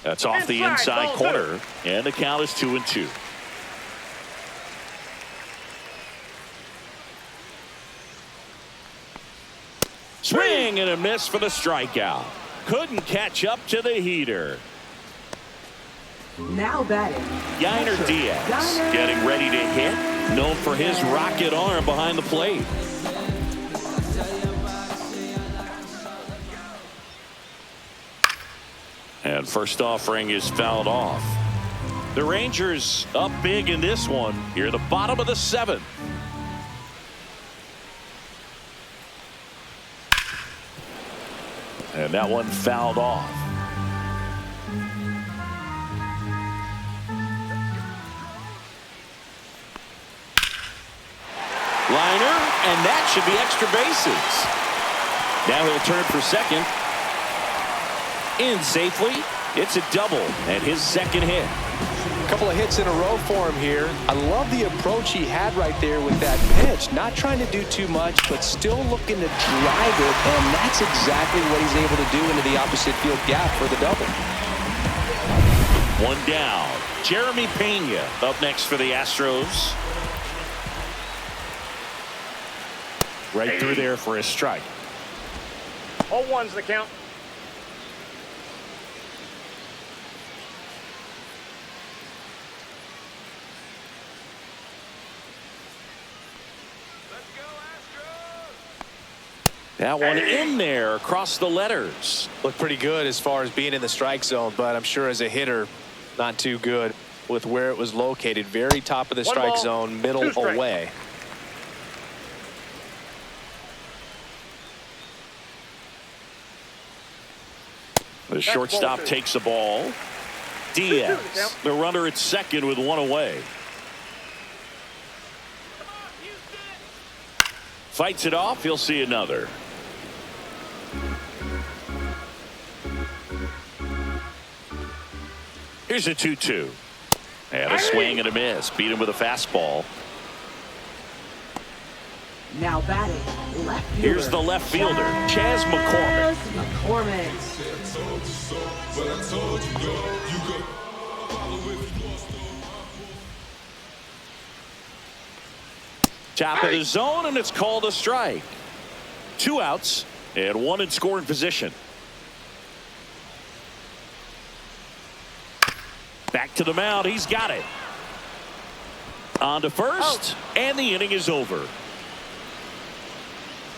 that's off the inside Ball corner, and the count is 2-2. Swing and a miss for the strikeout. Couldn't catch up to the heater. Now batting. Yainer Diaz getting ready to hit. Known for his rocket arm behind the plate. And first offering is fouled off. The Rangers up big in this one. Here at the bottom of the seventh. And that one fouled off. Liner, and that should be extra bases. Now he'll turn for second. In safely. It's a double and his second hit. A couple of hits in a row for him here. I love the approach he had right there with that pitch. Not trying to do too much, but still looking to drive it, and that's exactly what he's able to do into the opposite field gap for the double. One down. Jeremy Pena up next for the Astros. Right through there for a strike. 0-1's the count. Let's go, Astros! That one in there across the letters. Looked pretty good as far as being in the strike zone, but I'm sure as a hitter, not too good with where it was located. Very top of the One strike ball, zone, middle 2 strikes. away. The shortstop ball 2. takes the ball. Diaz, the runner at second with one away. Come on, Houston! Fights it off. He'll see another. Here's a 2-2. And a swing and a miss. Beat him with a fastball. Now batting. Left fielder. Here's the left fielder, Chas McCormick. McCormick. Top of the zone, and it's called a strike. 2 outs and 1 in scoring position. Back to the mound. He's got it. On to first, and the inning is over.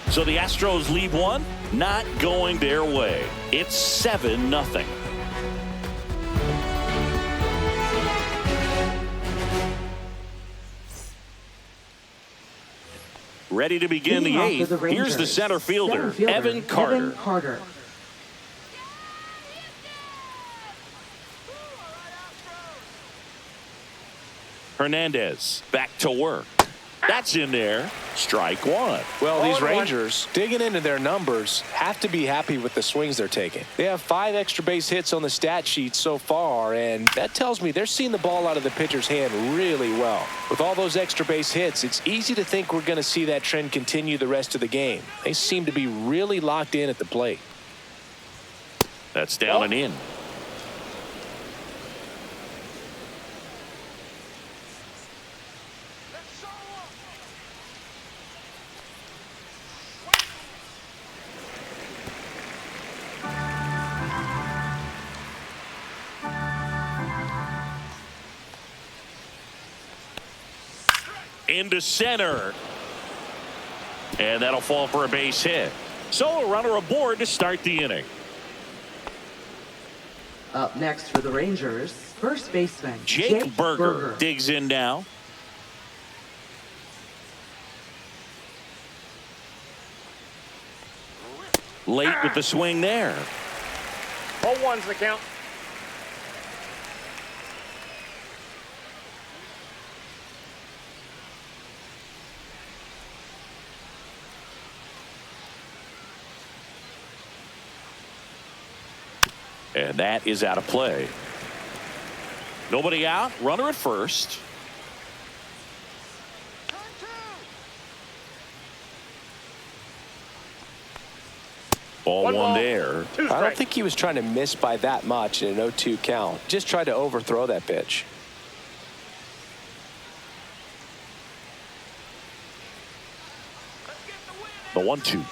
So the Astros lead one, not going their way. It's 7-0. Ready to begin the Leading off for eighth. the Here's the Rangers, center fielder, Evan Carter. Evan Carter. Hernandez back to work. That's in there. Strike one. Well, these 0-1. Rangers, digging into their numbers, have to be happy with the swings they're taking. They have 5 extra base hits on the stat sheet so far, and that tells me they're seeing the ball out of the pitcher's hand really well. With all those extra base hits, it's easy to think we're going to see that trend continue the rest of the game. They seem to be really locked in at the plate. That's down and in. Let's show 'em! Into center. And that'll fall for a base hit. So a runner aboard to start the inning. Up next for the Rangers, first baseman Jake Berger digs in now. Late with the swing there. 0-1's the count. And that is out of play. Nobody out. Runner at first. Ball one there. I don't think he was trying to miss by that much in an 0-2 count. Just tried to overthrow that pitch. The 1-2.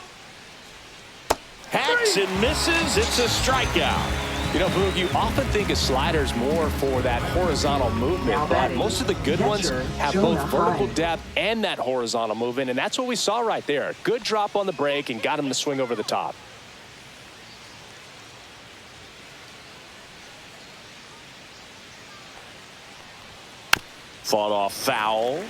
Hacks and misses. It's a strikeout. You know, Boog, you often think of sliders more for that horizontal movement, but most of the good ones have both vertical depth and that horizontal movement, and that's what we saw right there. Good drop on the break and got him to swing over the top. Fought off foul.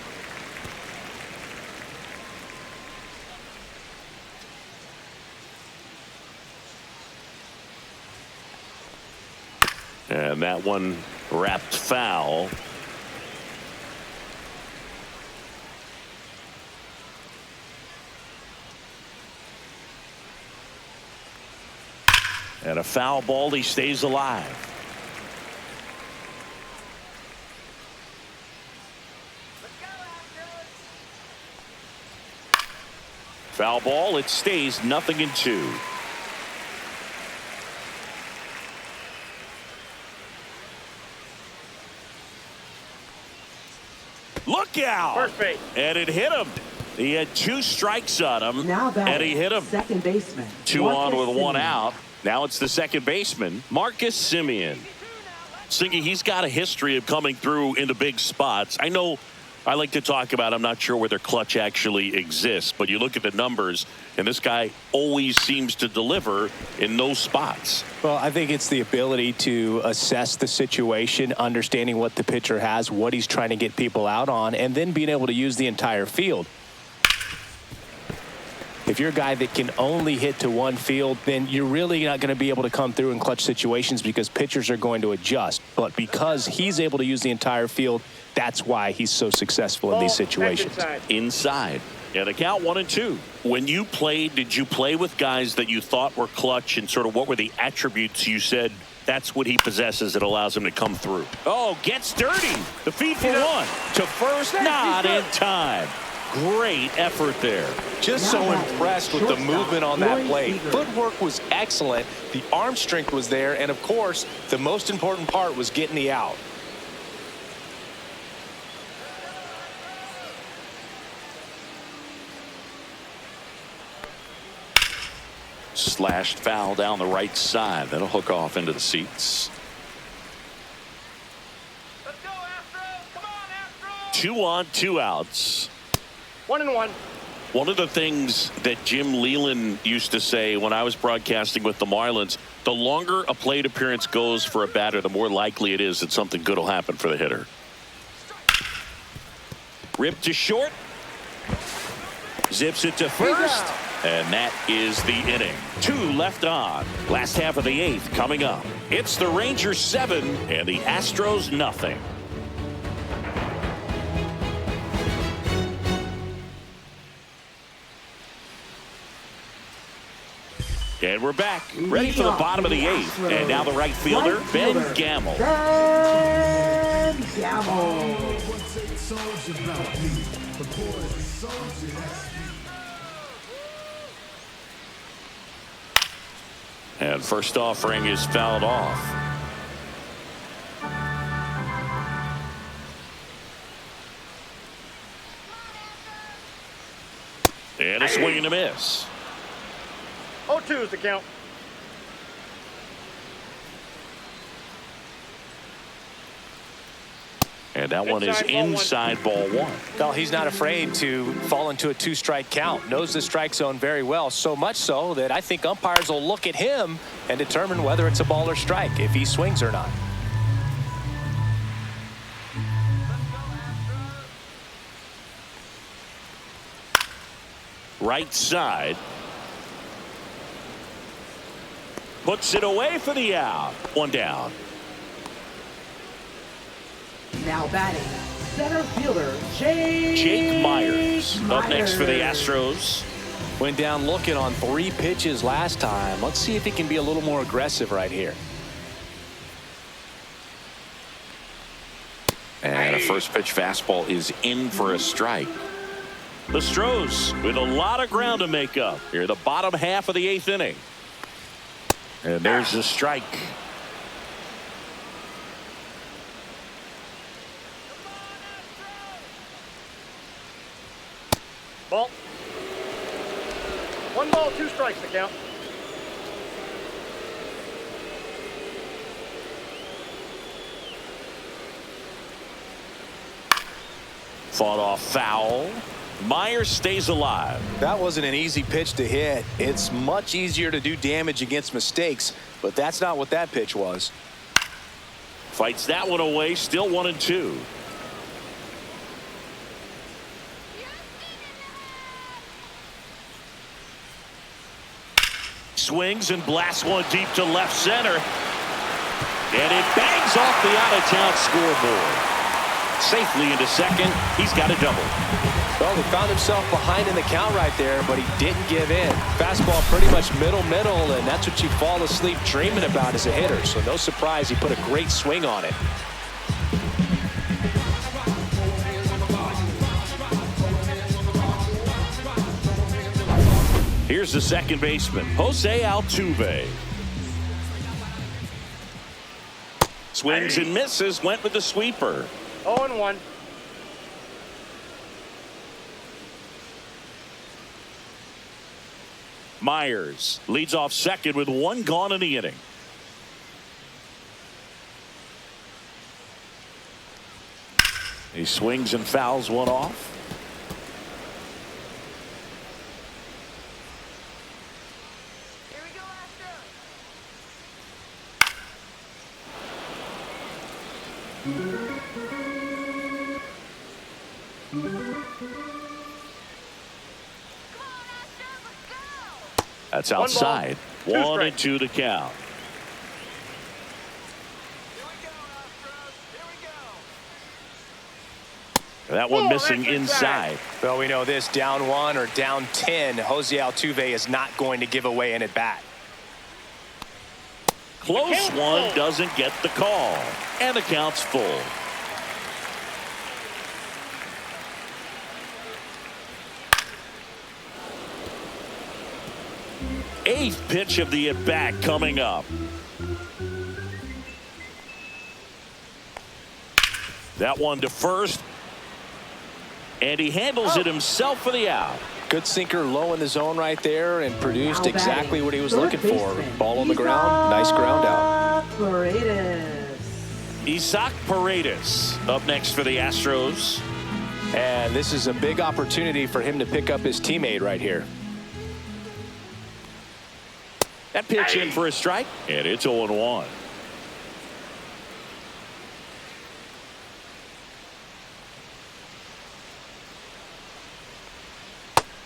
And that one wrapped foul. And a foul ball. He stays alive. Foul ball. It stays 0-2. Look out! First base. And it hit him. He had 2 strikes on him, and he hit him. Second baseman. 2 on with 1 Simeon. out. Now it's the second baseman, Marcus Semien. Singy, he's got a history of coming through into big spots. I know I like to talk about, I'm not sure whether clutch actually exists, but you look at the numbers, and this guy always seems to deliver in those spots. Well, I think it's the ability to assess the situation, understanding what the pitcher has, what he's trying to get people out on, and then being able to use the entire field. If you're a guy that can only hit to one field, then you're really not going to be able to come through in clutch situations because pitchers are going to adjust. But because he's able to use the entire field, that's why he's so successful in these situations. Inside. And the count 1-2. When you played, did you play with guys that you thought were clutch, and sort of what were the attributes you said that's what he possesses that allows him to come through? Oh, gets dirty. The feed for 1. To first, not in time. Great effort there. Just so impressed with the movement on that plate. Footwork was excellent. The arm strength was there. And, of course, the most important part was getting the out. Slashed foul down the right side. That'll hook off into the seats. Let's go, Astros! Come on, Astros! 2 on, 2 outs. 1-1. One of the things that Jim Leland used to say when I was broadcasting with the Marlins, the longer a plate appearance goes for a batter, the more likely it is that something good will happen for the hitter. Ripped to short. Zips it to first. And that is the inning. 2 left on. Last half of the 8th coming up. It's the Rangers 7 and the Astros nothing. And we're back, ready for the bottom of the 8th. And now the right fielder, Ben Gamel. Ben Gamel. And first offering is fouled off. And a swing and a miss. 0-2 is the count. And that one is inside ball 1. Well, he's not afraid to fall into a 2-strike count. Knows the strike zone very well, so much so that I think umpires will look at him and determine whether it's a ball or strike, if he swings or not. Right side. Puts it away for the out. One down. Now batting, center fielder Jake Myers up next for the Astros. Went down looking on 3 pitches last time. Let's see if he can be a little more aggressive right here. And a first pitch fastball is in for a strike. The Astros with a lot of ground to make up here, the bottom half of the 8th inning. And there's the strike. Ball. 1 ball, 2 strikes to count. Fought off foul. Myers stays alive. That wasn't an easy pitch to hit. It's much easier to do damage against mistakes, but that's not what that pitch was. Fights that one away. Still 1-2. Swings and blasts one deep to left center. And it bangs off the out-of-town scoreboard. Safely into second. He's got a double. Well, he found himself behind in the count right there, but he didn't give in. Fastball pretty much middle, and that's what you fall asleep dreaming about as a hitter. So no surprise he put a great swing on it. Here's the second baseman, Jose Altuve. Swings and misses, went with the sweeper. 0-1. Myers leads off second with 1 gone in the inning. He swings and fouls one off. Here we go, Astros. That's 1 ball, outside. 2 strikes. 1-2 to count. Here we go, Astros. Here we go. That one Oh, missing that's inside. Well, we know this, down 1 or down 10, Jose Altuve is not going to give away an at-bat. Close one, doesn't get the call. And the count's full. Eighth pitch of the at-bat coming up. That one to first. And he handles it himself for the out. Good sinker low in the zone right there and produced Now exactly batting, what he was third looking for. baseman, Ball on the ground, nice ground out. Paredes. Isaac Paredes up next for the Astros. And this is a big opportunity for him to pick up his teammate right here. That pitch in for a strike. And it's 0-1.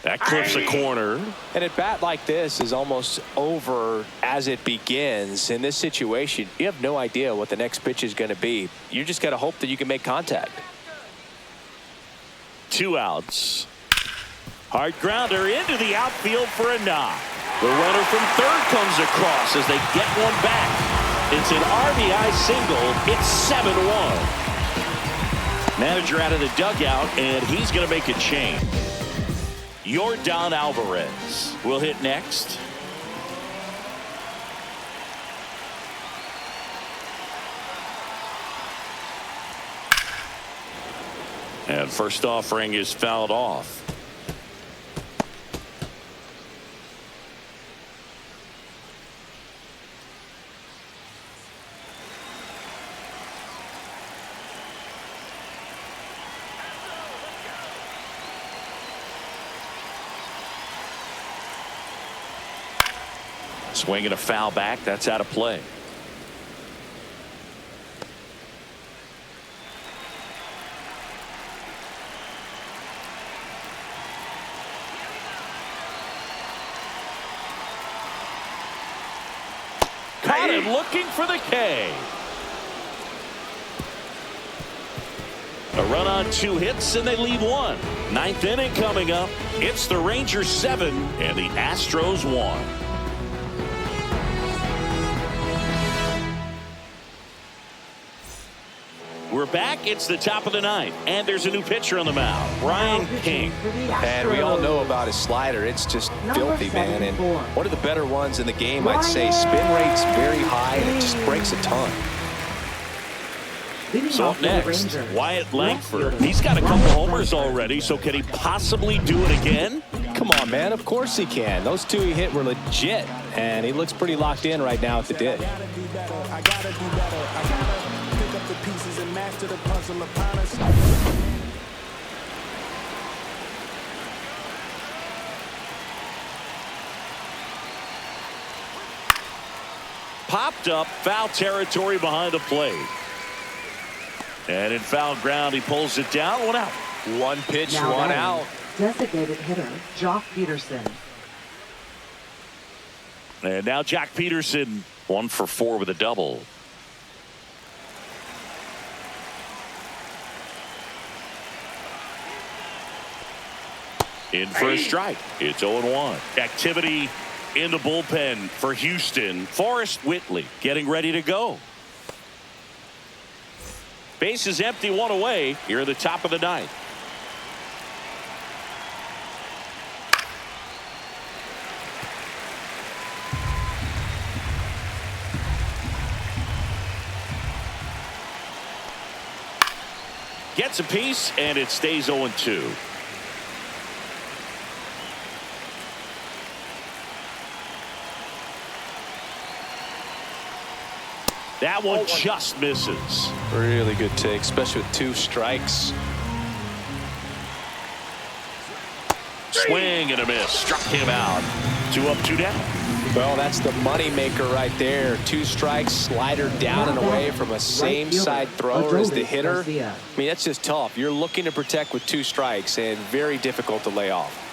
That clips a corner. An at-bat like this is almost over as it begins. In this situation, you have no idea what the next pitch is going to be. You just got to hope that you can make contact. 2 outs. Hard grounder into the outfield for a knock. The runner from third comes across as they get one back. It's an RBI single. It's 7-1. Manager out of the dugout, and he's going to make a change. Yordan Alvarez will hit next. And first offering is fouled off. Swinging a foul back. That's out of play. shot and looking for the K. A run on 2 hits, and they leave 1. 9th inning coming up. It's the Rangers 7 and the Astros 1. We're back. It's the top of the 9th, and there's a new pitcher on the mound, Brian King. And we all know about his slider. It's just filthy, man. And one of the better ones in the game, I'd say. Spin rate's very high, and it just breaks a ton. So up next, Wyatt Langford. He's got a couple homers already, so can he possibly do it again? Come on, man. Of course he can. Those 2 he hit were legit, and he looks pretty locked in right now at the dig. Popped up, foul territory behind the plate. And in foul ground, he pulls it down. 1 out. 1 pitch, Now 1 batting, out. Designated hitter Jock Peterson. And now Jack Peterson, 1 for 4 with a double. In for a strike. It's 0-1. Activity in the bullpen for Houston. Forrest Whitley getting ready to go. Base is empty, 1 away. Here at the top of the 9th. Gets a piece, and it stays 0-2. That one just misses. Really good take, especially with 2 strikes. Swing and a miss. Struck him out. 2 up, 2 down. Well, that's the money maker right there. 2 strikes, slider down and away from a same side thrower as the hitter. I mean, that's just tough. You're looking to protect with 2 strikes, and very difficult to lay off.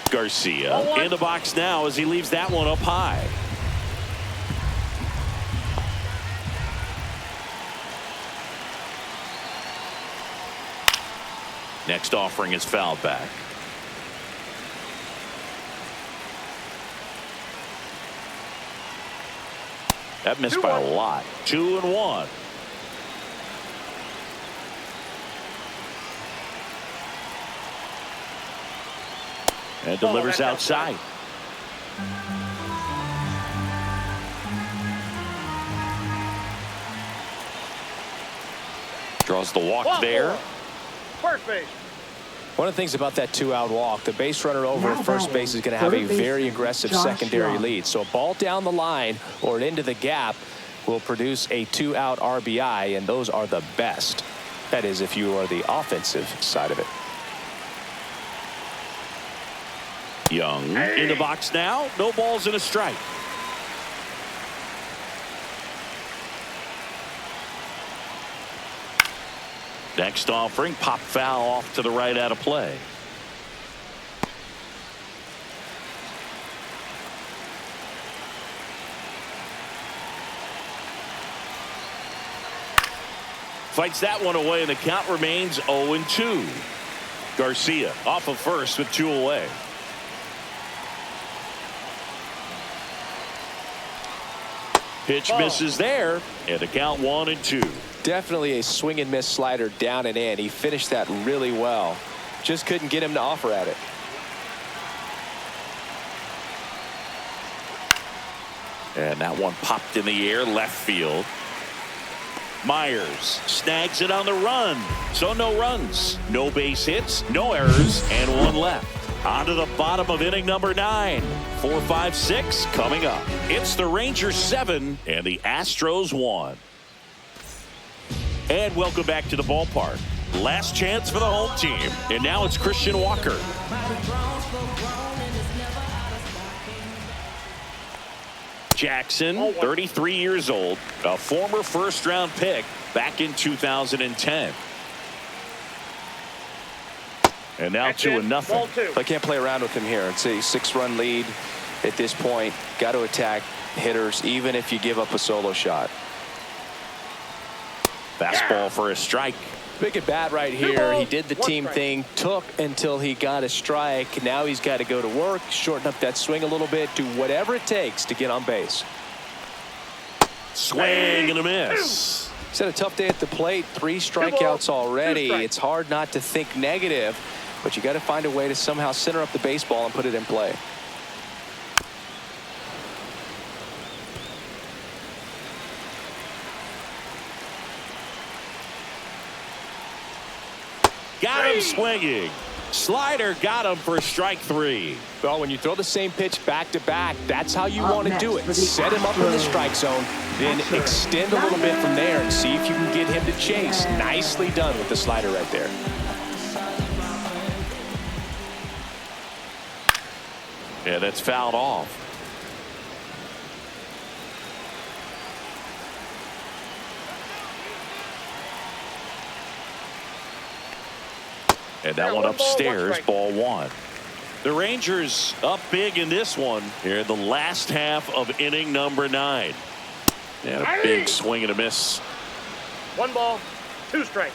Garcia in the box now as he leaves that one up high. Next offering is fouled back. That missed by a lot. 2-1. And delivers outside. Draws the walk there. First base. One of the things about that 2-out walk, the base runner over at first base is going to have a very aggressive secondary lead. So a ball down the line or into the gap will produce a 2-out RBI, and those are the best. That is, if you are the offensive side of it. Young in the box now. No balls and a strike. Next offering, pop foul off to the right out of play. Fights that one away, and the count remains 0-2. Garcia off of first with 2 away. Pitch misses there, and the count 1-2. Definitely a swing and miss slider down and in. He finished that really well. Just couldn't get him to offer at it. And that one popped in the air left field. Myers snags it on the run. So no runs, no base hits, no errors, and 1 left. On to the bottom of inning number 9. 4, 5, 6 coming up. It's the Rangers 7 and the Astros 1. And welcome back to the ballpark. Last chance for the home team. And now it's Christian Walker. Jackson, 33 years old, a former first-round pick back in 2010. And now That's 2-0. Ball 2. I can't play around with him here. It's a 6-run lead at this point. Got to attack hitters even if you give up a solo shot. Fastball for a strike. Big at bat right here. He did the team thing, took until he got a strike. Now he's got to go to work, shorten up that swing a little bit, do whatever it takes to get on base. Swing and a miss. He's had a tough day at the plate. 3 strikeouts already. It's hard not to think negative, but you got to find a way to somehow center up the baseball and put it in play. Got him swinging. Slider got him for strike 3. Well, when you throw the same pitch back to back, that's how you want to do it. Set him up in the strike zone, then extend a little bit from there and see if you can get him to chase. Nicely done with the slider right there. Yeah, that's fouled off. And that one upstairs, ball 1. The Rangers up big in this one here in the last half of inning number 9. And a big swing and a miss. 1 ball, 2 strikes.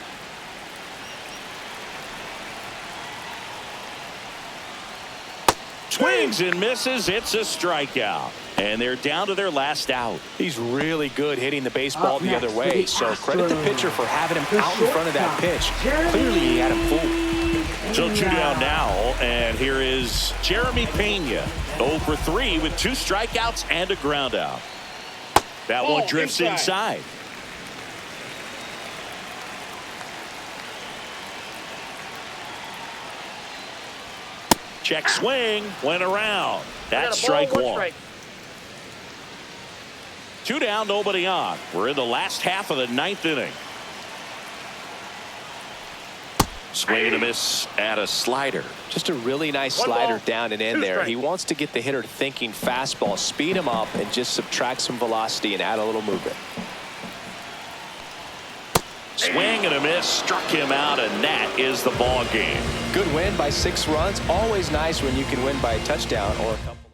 Swings and misses. It's a strikeout. And they're down to their last out. He's really good hitting the baseball the other way. So credit the pitcher for having him out in front of that pitch. Clearly he had him fooled. So 2 down now, and here is Jeremy Pena, 0 for 3 with 2 strikeouts and a ground out. That one drifts inside. Check swing, went around. That's strike 1. 2 down, nobody on. We're in the last half of the 9th inning. Swing and a miss at a slider. Just a really nice slider down and in there. He wants to get the hitter thinking fastball, speed him up, and just subtract some velocity and add a little movement. Swing and a miss, struck him out, and that is the ball game. Good win by 6 runs. Always nice when you can win by a touchdown or a couple.